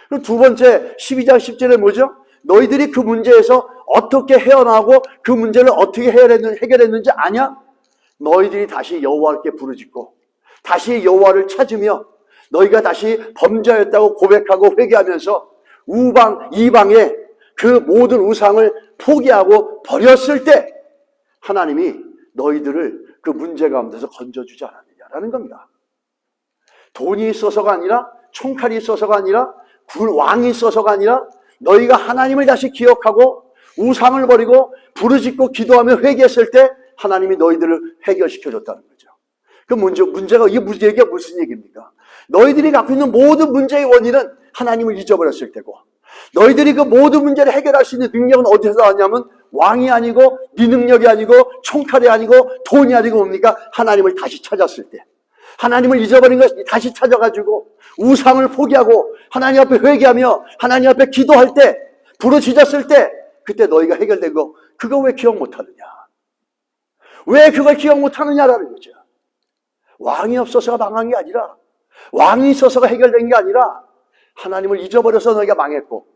그리고 두 번째 12장 10절에 뭐죠? 너희들이 그 문제에서 어떻게 헤어나오고 그 문제를 어떻게 해결했는지 아냐? 너희들이 다시 여호와께 부르짖고 다시 여호와를 찾으며 너희가 다시 범죄하였다고 고백하고 회개하면서 이방의 그 모든 우상을 포기하고 버렸을 때 하나님이 너희들을 그 문제 가운데서 건져주지 않았느냐라는 겁니다. 돈이 있어서가 아니라 총칼이 있어서가 아니라 왕이 있어서가 아니라 너희가 하나님을 다시 기억하고 우상을 버리고 부르짖고 기도하며 회개했을 때 하나님이 너희들을 해결시켜줬다는 거죠. 그 문제가 이게 무슨 얘기입니까? 너희들이 갖고 있는 모든 문제의 원인은 하나님을 잊어버렸을 때고 너희들이 그 모든 문제를 해결할 수 있는 능력은 어디서 나왔냐면 왕이 아니고 네 능력이 아니고 총칼이 아니고 돈이 아니고 뭡니까? 하나님을 다시 찾았을 때 하나님을 잊어버린 것 다시 찾아가지고 우상을 포기하고 하나님 앞에 회개하며 하나님 앞에 기도할 때 부르짖었을 때 그때 너희가 해결된 거 그거 왜 기억 못하느냐? 왜 그걸 기억 못하느냐라는 거죠. 왕이 없어서가 망한 게 아니라 왕이 있어서가 해결된 게 아니라 하나님을 잊어버려서 너희가 망했고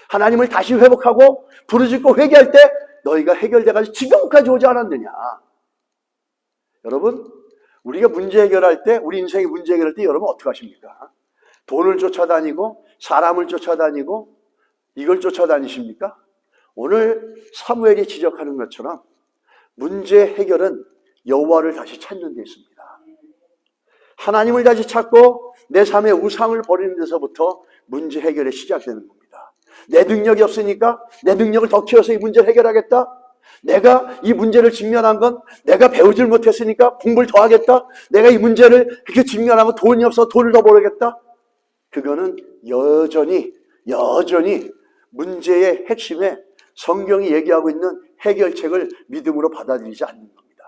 하나님을 다시 회복하고 부르짖고 회개할 때 너희가 해결돼가지고 지금까지 오지 않았느냐. 여러분 우리가 문제 해결할 때 우리 인생의 문제 해결할 때 여러분 어떻게 하십니까? 돈을 쫓아다니고 사람을 쫓아다니고 이걸 쫓아다니십니까? 오늘 사무엘이 지적하는 것처럼 문제 해결은 여호와를 다시 찾는 데 있습니다. 하나님을 다시 찾고 내 삶의 우상을 버리는 데서부터 문제 해결이 시작되는 겁니다. 내 능력이 없으니까 내 능력을 더 키워서 이 문제를 해결하겠다. 내가 이 문제를 직면한 건 내가 배우질 못했으니까 공부를 더 하겠다. 내가 이 문제를 그렇게 직면한 건 돈이 없어 돈을 더 벌겠다. 그거는 여전히 문제의 핵심에 성경이 얘기하고 있는 해결책을 믿음으로 받아들이지 않는 겁니다.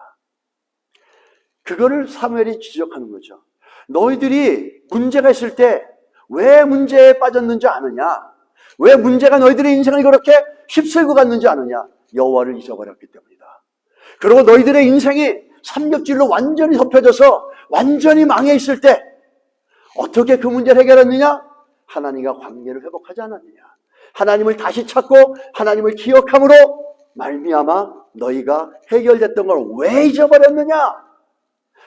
그거를 사무엘이 지적하는 거죠. 너희들이 문제가 있을 때 왜 문제에 빠졌는지 아느냐? 왜 문제가 너희들의 인생을 그렇게 휩쓸고 갔는지 아느냐? 여호와를 잊어버렸기 때문이다. 그리고 너희들의 인생이 삼겹질로 완전히 덮여져서 완전히 망해 있을 때 어떻게 그 문제를 해결했느냐? 하나님과 관계를 회복하지 않았느냐? 하나님을 다시 찾고 하나님을 기억함으로 말미암아 너희가 해결됐던 걸 왜 잊어버렸느냐?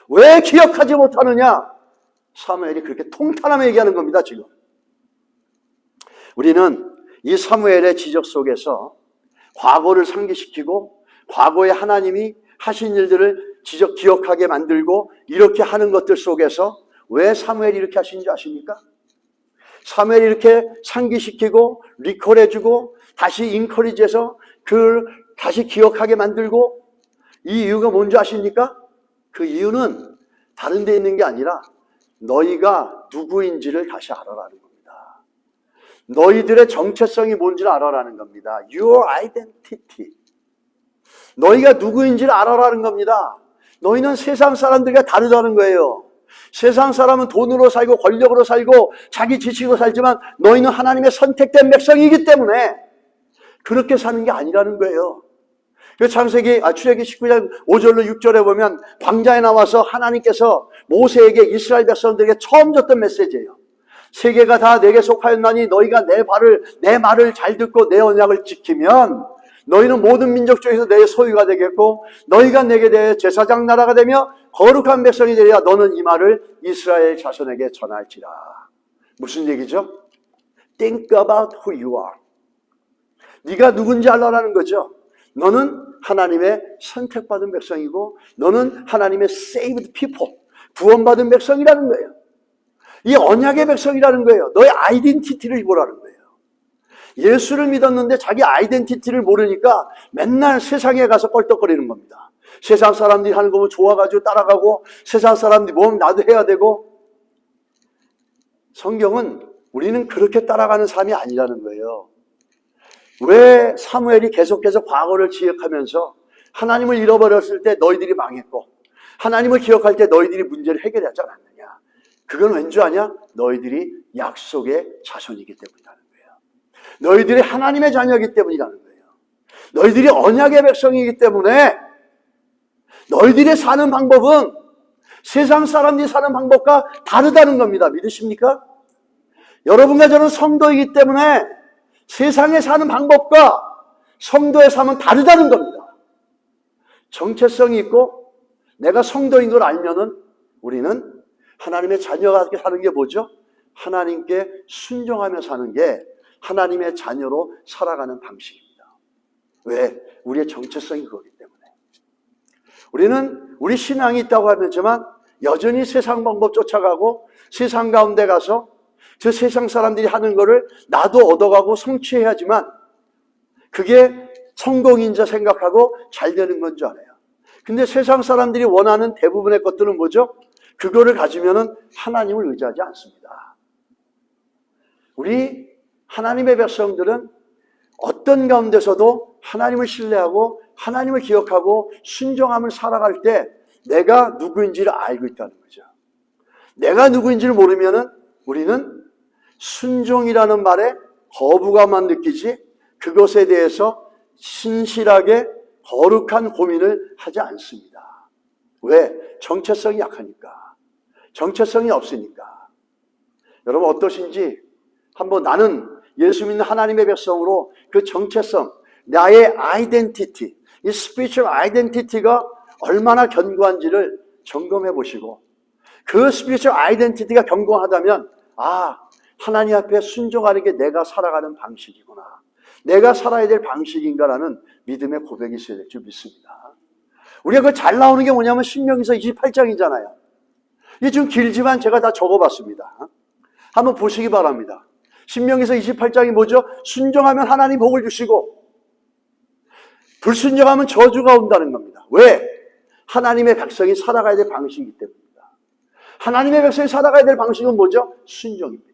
왜 기억하지 못하느냐? 사무엘이 그렇게 통탄하며 얘기하는 겁니다. 지금 우리는 이 사무엘의 지적 속에서 과거를 상기시키고 과거에 하나님이 하신 일들을 기억하게 만들고 이렇게 하는 것들 속에서 왜 사무엘이 이렇게 하신지 아십니까? 사무엘이 이렇게 상기시키고 리콜해주고 다시 인커리지해서 그걸 다시 기억하게 만들고 이 이유가 뭔지 아십니까? 그 이유는 다른 데 있는 게 아니라 너희가 누구인지를 다시 알아라는 겁니다. 너희들의 정체성이 뭔지를 알아라는 겁니다. Your identity. 너희가 누구인지를 알아라는 겁니다. 너희는 세상 사람들과 다르다는 거예요. 세상 사람은 돈으로 살고 권력으로 살고 자기 지식으로 살지만 너희는 하나님의 선택된 백성이기 때문에 그렇게 사는 게 아니라는 거예요. 출애기 19장 5절로 6절에 보면 광야에 나와서 하나님께서 모세에게 이스라엘 백성들에게 처음 줬던 메시지예요. 세계가 다 내게 속하였나니 너희가 내 말을 잘 듣고 내 언약을 지키면 너희는 모든 민족 중에서 내 소유가 되겠고 너희가 내게 대해 제사장 나라가 되며 거룩한 백성이 되리라. 너는 이 말을 이스라엘 자손에게 전할지라. 무슨 얘기죠? Think about who you are. 네가 누군지 알아라는 거죠. 너는 하나님의 선택받은 백성이고 너는 하나님의 saved people, 구원받은 백성이라는 거예요. 이 언약의 백성이라는 거예요. 너의 아이덴티티를 보라는 거예요. 예수를 믿었는데 자기 아이덴티티를 모르니까 맨날 세상에 가서 껄떡거리는 겁니다. 세상 사람들이 하는 거 보면 좋아가지고 따라가고 세상 사람들이 뭐면 나도 해야 되고. 성경은 우리는 그렇게 따라가는 삶이 아니라는 거예요. 왜 사무엘이 계속해서 과거를 기억하면서 하나님을 잃어버렸을 때 너희들이 망했고 하나님을 기억할 때 너희들이 문제를 해결하지 않았느냐? 그건 왠지 아냐? 너희들이 약속의 자손이기 때문이라는 거예요. 너희들이 하나님의 자녀이기 때문이라는 거예요. 너희들이 언약의 백성이기 때문에 너희들이 사는 방법은 세상 사람들이 사는 방법과 다르다는 겁니다. 믿으십니까? 여러분과 저는 성도이기 때문에 세상에 사는 방법과 성도의 삶은 다르다는 겁니다. 정체성이 있고 내가 성도인 걸 알면은 우리는 하나님의 자녀가 사는 게 뭐죠? 하나님께 순종하며 사는 게 하나님의 자녀로 살아가는 방식입니다. 왜? 우리의 정체성이 그거기 때문에. 우리는 우리 신앙이 있다고 하지만 여전히 세상 방법 쫓아가고 세상 가운데 가서 저 세상 사람들이 하는 거를 나도 얻어가고 성취해야지만 그게 성공인 줄 생각하고 잘 되는 건 줄 알아요. 근데 세상 사람들이 원하는 대부분의 것들은 뭐죠? 그거를 가지면은 하나님을 의지하지 않습니다. 우리 하나님의 백성들은 어떤 가운데서도 하나님을 신뢰하고 하나님을 기억하고 순종함을 살아갈 때 내가 누구인지를 알고 있다는 거죠. 내가 누구인지를 모르면은 우리는 순종이라는 말에 거부감만 느끼지 그것에 대해서 신실하게 거룩한 고민을 하지 않습니다. 왜? 정체성이 약하니까. 정체성이 없으니까. 여러분 어떠신지 한번 나는 예수 믿는 하나님의 백성으로 그 정체성, 나의 아이덴티티, 이 스피리추얼 아이덴티티가 얼마나 견고한지를 점검해 보시고 그 스피리추얼 아이덴티티가 견고하다면 하나님 앞에 순종하는 게 내가 살아가는 방식이구나. 내가 살아야 될 방식인가라는 믿음의 고백이 있어야 될 줄 믿습니다. 우리가 그 잘 나오는 게 뭐냐면 신명기서 28장이잖아요. 이게 좀 길지만 제가 다 적어봤습니다. 한번 보시기 바랍니다. 신명기서 28장이 뭐죠? 순종하면 하나님 복을 주시고 불순종하면 저주가 온다는 겁니다. 왜? 하나님의 백성이 살아가야 될 방식이기 때문입니다. 하나님의 백성이 살아가야 될 방식은 뭐죠? 순종입니다.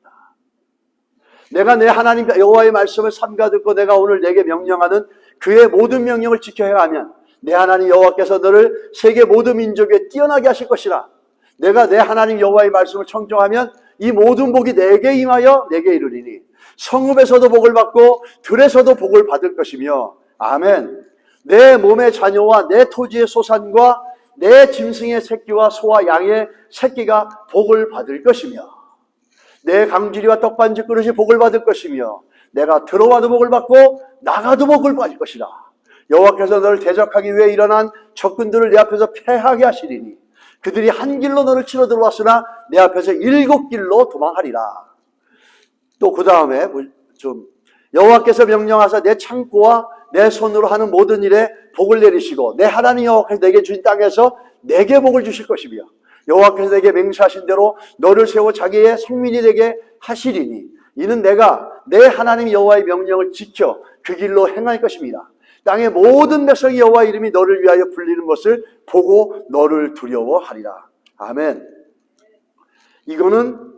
내가 내 하나님 여호와의 말씀을 삼가 듣고 내가 오늘 내게 명령하는 그의 모든 명령을 지켜야 하면 내 하나님 여호와께서 너를 세계 모든 민족에 뛰어나게 하실 것이라. 내가 내 하나님 여호와의 말씀을 청정하면 이 모든 복이 내게 임하여 내게 이르리니 성읍에서도 복을 받고 들에서도 복을 받을 것이며. 아멘. 내 몸의 자녀와 내 토지의 소산과 내 짐승의 새끼와 소와 양의 새끼가 복을 받을 것이며 내 강주리와 떡반죽 그릇이 복을 받을 것이며 내가 들어와도 복을 받고 나가도 복을 받을 것이라. 여호와께서 너를 대적하기 위해 일어난 적군들을 내 앞에서 패하게 하시리니 그들이 한 길로 너를 치러 들어왔으나 내 앞에서 7길로 도망하리라. 또 그 다음에 여호와께서 명령하사 내 창고와 내 손으로 하는 모든 일에 복을 내리시고 내 하나님 여호와께서 내게 주신 땅에서 내게 복을 주실 것이며 여호와께서 내게 맹세하신 대로 너를 세워 자기의 성민이 되게 하시리니 이는 내가 내 하나님 여호와의 명령을 지켜 그 길로 행할 것입니다. 땅의 모든 백성이 여호와 이름이 너를 위하여 불리는 것을 보고 너를 두려워하리라. 아멘. 이거는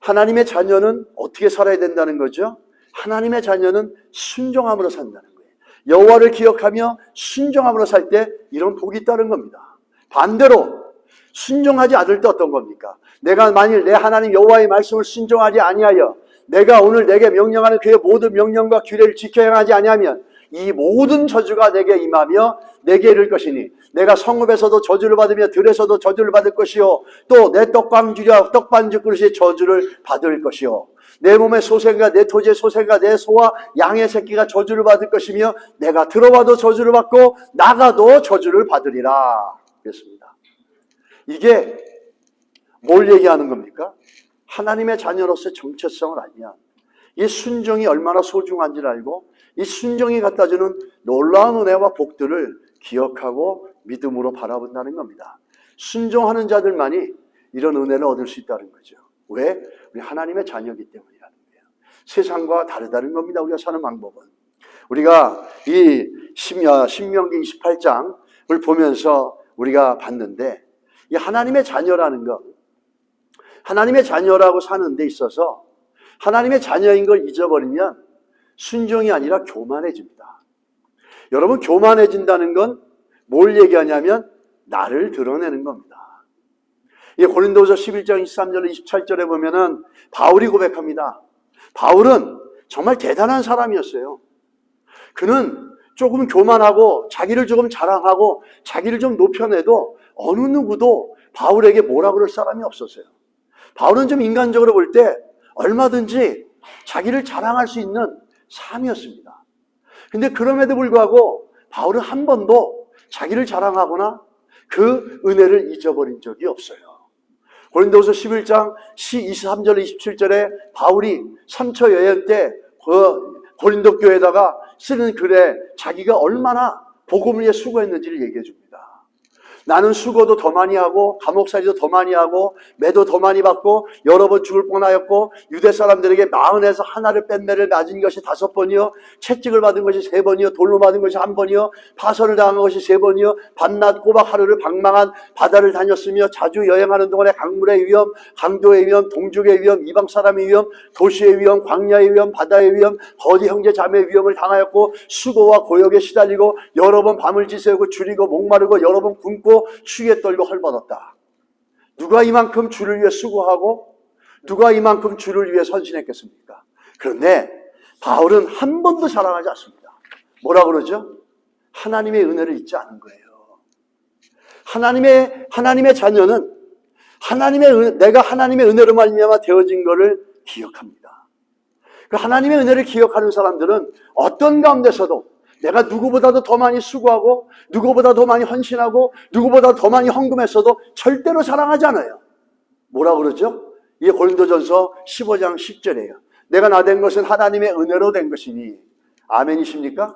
하나님의 자녀는 어떻게 살아야 된다는 거죠? 하나님의 자녀는 순종함으로 산다는 거예요. 여호와를 기억하며 순종함으로 살 때 이런 복이 있다는 겁니다. 반대로 순종하지 않을 때 어떤 겁니까? 내가 만일 내 하나님 여호와의 말씀을 순종하지 아니하여 내가 오늘 내게 명령하는 그의 모든 명령과 규례를 지켜 행하지 아니하면 이 모든 저주가 내게 임하며 내게 이를 것이니 내가 성읍에서도 저주를 받으며 들에서도 저주를 받을 것이요 또 내 떡방주리와 떡반죽 그릇이 저주를 받을 것이요 내 몸의 소생과 내 토지의 소생과 내 소와 양의 새끼가 저주를 받을 것이며 내가 들어와도 저주를 받고 나가도 저주를 받으리라. 그랬습니다. 이게 뭘 얘기하는 겁니까? 하나님의 자녀로서의 정체성을 알면 이 순종이 얼마나 소중한지를 알고 이 순종이 갖다주는 놀라운 은혜와 복들을 기억하고 믿음으로 바라본다는 겁니다. 순종하는 자들만이 이런 은혜를 얻을 수 있다는 거죠. 왜? 우리 하나님의 자녀이기 때문이라는 거예요. 세상과 다르다는 겁니다. 우리가 사는 방법은. 우리가 이 신명기 28장을 보면서 우리가 봤는데 이 하나님의 자녀라는 것, 하나님의 자녀라고 사는 데 있어서 하나님의 자녀인 걸 잊어버리면 순종이 아니라 교만해집니다. 여러분, 교만해진다는 건 뭘 얘기하냐면 나를 드러내는 겁니다. 이 고린도후서 11장 23절 27절에 보면은 바울이 고백합니다. 바울은 정말 대단한 사람이었어요. 그는 조금 교만하고 자기를 조금 자랑하고 자기를 좀 높여내도 어느 누구도 바울에게 뭐라 그럴 사람이 없었어요. 바울은 좀 인간적으로 볼 때 얼마든지 자기를 자랑할 수 있는 사람이었습니다. 근데 그럼에도 불구하고 바울은 한 번도 자기를 자랑하거나 그 은혜를 잊어버린 적이 없어요. 고린도후서 11장 23절 27절에 바울이 3초 여행 때 그 고린도 교회에다가 쓰는 글에 자기가 얼마나 복음을 위해 수고했는지를 얘기해 줍니다. 나는 수고도 더 많이 하고 감옥살이도 더 많이 하고 매도 더 많이 받고 여러 번 죽을 뻔하였고 유대 사람들에게 마흔에서 하나를 뺀 매를 맞은 것이 5번이요 채찍을 받은 것이 3번이요 돌로 맞은 것이 1번이요 파선을 당한 것이 3번이요 밤낮 꼬박 하루를 방망한 바다를 다녔으며 자주 여행하는 동안에 강물의 위험, 강도의 위험, 동족의 위험, 이방 사람의 위험, 도시의 위험, 광야의 위험, 바다의 위험, 거지 형제 자매의 위험을 당하였고 수고와 고역에 시달리고 여러 번 밤을 지새우고 줄이고 목마르고 여러 번 굶고 추위에 떨고 헐벗었다. 누가 이만큼 주를 위해 수고하고 누가 이만큼 주를 위해 헌신했겠습니까? 그런데 바울은 한 번도 자랑하지 않습니다. 뭐라 그러죠? 하나님의 은혜를 잊지 않은 거예요. 하나님의 자녀는 내가 하나님의 은혜로 말미암아 되어진 것을 기억합니다. 그 하나님의 은혜를 기억하는 사람들은 어떤 가운데서도 내가 누구보다도 더 많이 수고하고 누구보다 더 많이 헌신하고 누구보다 더 많이 헌금했어도 절대로 자랑하지 않아요. 뭐라 그러죠? 이게 고린도전서 15장 10절이에요. 내가 나 된 것은 하나님의 은혜로 된 것이니. 아멘이십니까?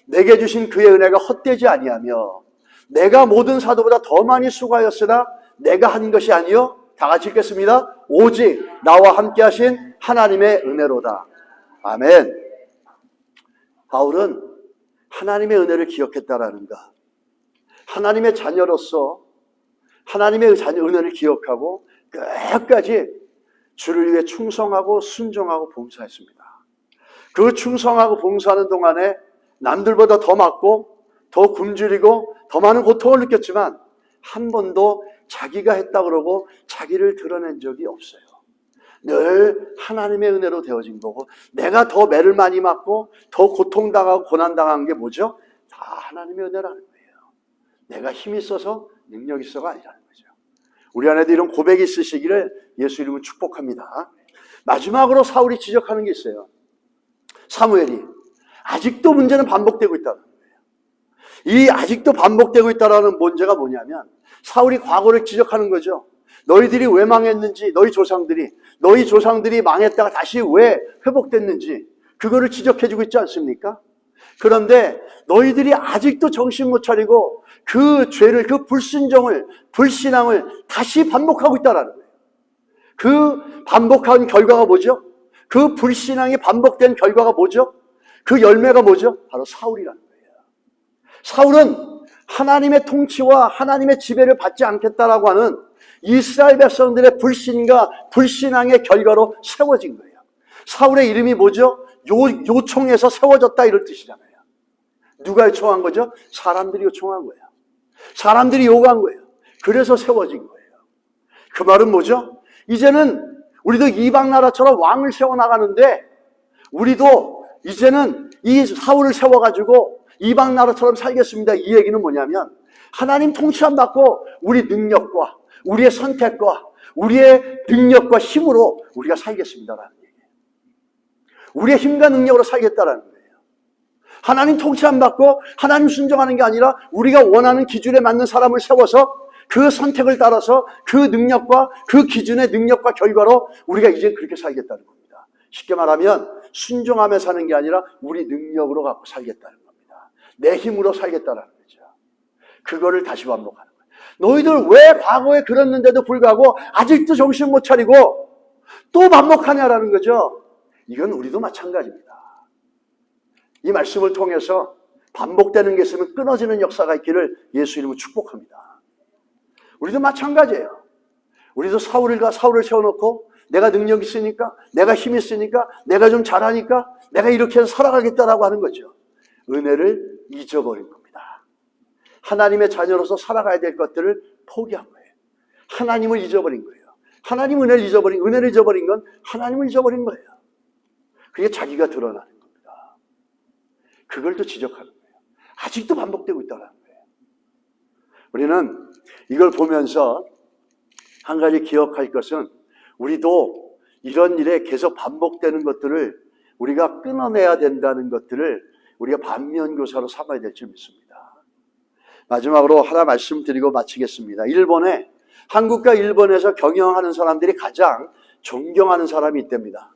내게 주신 그의 은혜가 헛되지 아니하며 내가 모든 사도보다 더 많이 수고하였으나 내가 한 것이 아니요 다 같이 읽겠습니다. 오직 나와 함께 하신 하나님의 은혜로다. 아멘. 바울은 하나님의 은혜를 기억했다라는 것, 하나님의 자녀로서 하나님의 은혜를 기억하고 끝까지 주를 위해 충성하고 순종하고 봉사했습니다. 그 충성하고 봉사하는 동안에 남들보다 더 맞고 더 굶주리고 더 많은 고통을 느꼈지만 한 번도 자기가 했다 그러고 자기를 드러낸 적이 없어요. 늘 하나님의 은혜로 되어진 거고, 내가 더 매를 많이 맞고 더 고통당하고 고난당한 게 뭐죠? 다 하나님의 은혜라는 거예요. 내가 힘이 있어서 능력이 있어가 아니라는 거죠. 우리 안에도 이런 고백이 있으시기를 예수 이름으로 축복합니다. 마지막으로 사울이 지적하는 게 있어요. 사무엘이 아직도 문제는 반복되고 있다는 거예요. 이 아직도 반복되고 있다는 문제가 뭐냐면 사울이 과거를 지적하는 거죠. 너희들이 왜 망했는지, 너희 조상들이 망했다가 다시 왜 회복됐는지 그거를 지적해주고 있지 않습니까? 그런데 너희들이 아직도 정신 못 차리고 그 죄를, 그 불순종을, 불신앙을 다시 반복하고 있다는 거예요. 그 반복한 결과가 뭐죠? 그 불신앙이 반복된 결과가 뭐죠? 그 열매가 뭐죠? 바로 사울이라는 거예요. 사울은 하나님의 통치와 하나님의 지배를 받지 않겠다라고 하는 이스라엘 백성들의 불신과 불신앙의 결과로 세워진 거예요. 사울의 이름이 뭐죠? 요청해서 세워졌다 이런 뜻이잖아요. 누가 요청한 거죠? 사람들이 요청한 거예요. 사람들이 요구한 거예요. 그래서 세워진 거예요. 그 말은 뭐죠? 이제는 우리도 이방 나라처럼 왕을 세워나가는데 우리도 이제는 이 사울을 세워가지고 이방 나라처럼 살겠습니다. 이 얘기는 뭐냐면 하나님 통치 안 받고 우리 능력과 우리의 선택과 우리의 능력과 힘으로 우리가 살겠습니다라는 얘기예요. 우리의 힘과 능력으로 살겠다라는 거예요. 하나님 통치 안 받고 하나님 순종하는 게 아니라 우리가 원하는 기준에 맞는 사람을 세워서 그 선택을 따라서 그 능력과 그 기준의 능력과 결과로 우리가 이제 그렇게 살겠다는 겁니다. 쉽게 말하면 순종하며 사는 게 아니라 우리 능력으로 갖고 살겠다는 겁니다. 내 힘으로 살겠다는 거죠. 그거를 다시 반복하는 거예요. 너희들 왜 과거에 그랬는데도 불구하고 아직도 정신 못 차리고 또 반복하냐라는 거죠. 이건 우리도 마찬가지입니다. 이 말씀을 통해서 반복되는 게 있으면 끊어지는 역사가 있기를 예수 이름으로 축복합니다. 우리도 마찬가지예요. 우리도 사울을 세워놓고 내가 능력이 있으니까, 내가 힘이 있으니까, 내가 좀 잘하니까 내가 이렇게 해서 살아가겠다라고 하는 거죠. 은혜를 잊어버린 겁니다. 하나님의 자녀로서 살아가야 될 것들을 포기한 거예요. 하나님을 잊어버린 거예요. 하나님 은혜를 잊어버린 건 하나님을 잊어버린 거예요. 그게 자기가 드러나는 겁니다. 그걸 또 지적하는 거예요. 아직도 반복되고 있다는 거예요. 우리는 이걸 보면서 한 가지 기억할 것은 우리도 이런 일에 계속 반복되는 것들을 우리가 끊어내야 된다는 것들을 우리가 반면교사로 삼아야 될 줄 믿습니다. 마지막으로 하나 말씀드리고 마치겠습니다. 한국과 일본에서 경영하는 사람들이 가장 존경하는 사람이 있답니다.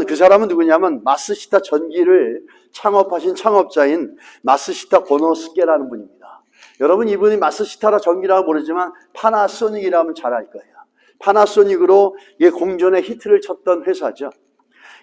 그 사람은 누구냐면 마쓰시타 전기를 창업하신 창업자인 마쓰시타 고노스케라는 분입니다. 여러분 이분이 마쓰시타라 전기라고 모르지만 파나소닉이라면 잘 알 거예요. 파나소닉으로 공전에 히트를 쳤던 회사죠.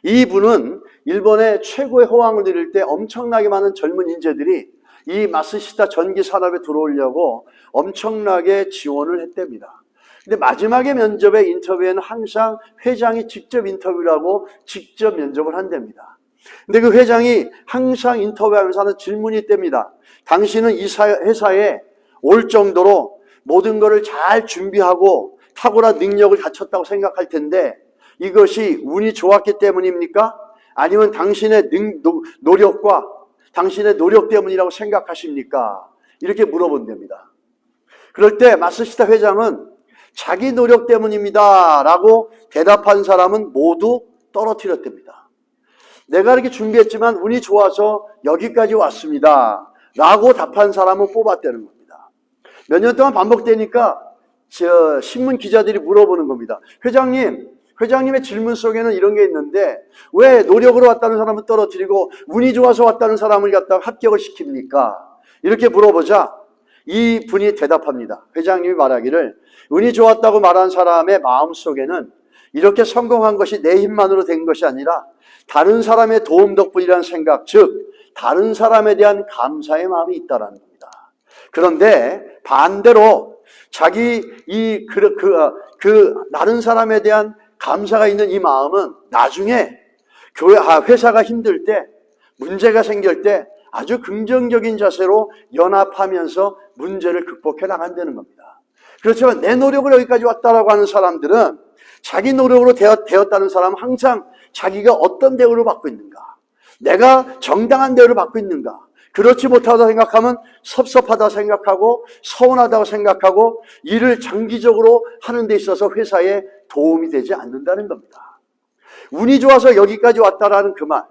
이분은 일본의 최고의 호황을 누릴 때 엄청나게 많은 젊은 인재들이 이 마쓰시타 전기 산업에 들어오려고 엄청나게 지원을 했답니다. 근데 마지막에 면접의 인터뷰에는 항상 회장이 직접 인터뷰를 하고 직접 면접을 한답니다. 근데 그 회장이 항상 인터뷰하면서 하는 질문이 있답니다. 당신은 이 회사에 올 정도로 모든 것을 잘 준비하고 탁월한 능력을 갖췄다고 생각할 텐데 이것이 운이 좋았기 때문입니까? 아니면 당신의 노력과 당신의 노력 때문이라고 생각하십니까? 이렇게 물어본답니다. 그럴 때 마쓰시타 회장은 자기 노력 때문입니다 라고 대답한 사람은 모두 떨어뜨렸답니다. 내가 이렇게 준비했지만 운이 좋아서 여기까지 왔습니다 라고 답한 사람은 뽑았다는 겁니다. 몇 년 동안 반복되니까 신문 기자들이 물어보는 겁니다. 회장님의 질문 속에는 이런 게 있는데 왜 노력으로 왔다는 사람은 떨어뜨리고 운이 좋아서 왔다는 사람을 갖다가 합격을 시킵니까? 이렇게 물어보자 이 분이 대답합니다. 회장님이 말하기를 운이 좋았다고 말한 사람의 마음속에는 이렇게 성공한 것이 내 힘만으로 된 것이 아니라 다른 사람의 도움 덕분이라는 생각, 즉 다른 사람에 대한 감사의 마음이 있다라는 겁니다. 그런데 반대로 자기 다른 사람에 대한 감사가 있는 이 마음은 나중에 회사가 힘들 때, 문제가 생길 때 아주 긍정적인 자세로 연합하면서 문제를 극복해 나간다는 겁니다. 그렇지만 내 노력으로 여기까지 왔다라고 하는 사람들은, 자기 노력으로 되었다는 사람은 항상 자기가 어떤 대우를 받고 있는가, 내가 정당한 대우를 받고 있는가, 그렇지 못하다 생각하면 섭섭하다 생각하고 서운하다고 생각하고 일을 장기적으로 하는 데 있어서 회사에 도움이 되지 않는다는 겁니다. 운이 좋아서 여기까지 왔다라는 그 말,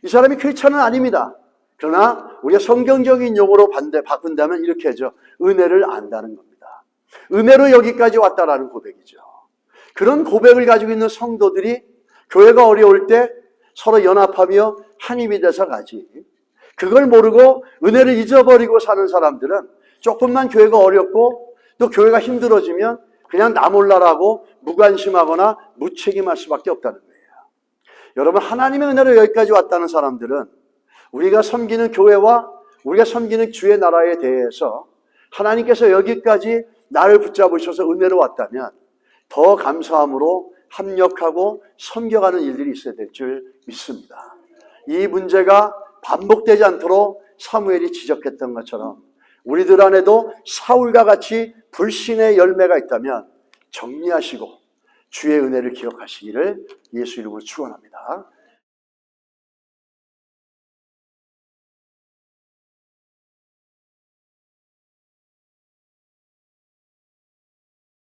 이 사람이 크리스천은 아닙니다. 그러나 우리가 성경적인 용어로 바꾼다면 이렇게 하죠. 은혜를 안다는 겁니다. 은혜로 여기까지 왔다라는 고백이죠. 그런 고백을 가지고 있는 성도들이 교회가 어려울 때 서로 연합하며 한 힘이 돼서 가지, 그걸 모르고 은혜를 잊어버리고 사는 사람들은 조금만 교회가 어렵고 또 교회가 힘들어지면 그냥 나 몰라라고 무관심하거나 무책임할 수밖에 없다는 거예요. 여러분, 하나님의 은혜로 여기까지 왔다는 사람들은 우리가 섬기는 교회와 우리가 섬기는 주의 나라에 대해서 하나님께서 여기까지 나를 붙잡으셔서 은혜로 왔다면 더 감사함으로 합력하고 섬겨가는 일들이 있어야 될 줄 믿습니다. 이 문제가 반복되지 않도록 사무엘이 지적했던 것처럼 우리들 안에도 사울과 같이 불신의 열매가 있다면 정리하시고 주의 은혜를 기억하시기를 예수 이름으로 축원합니다.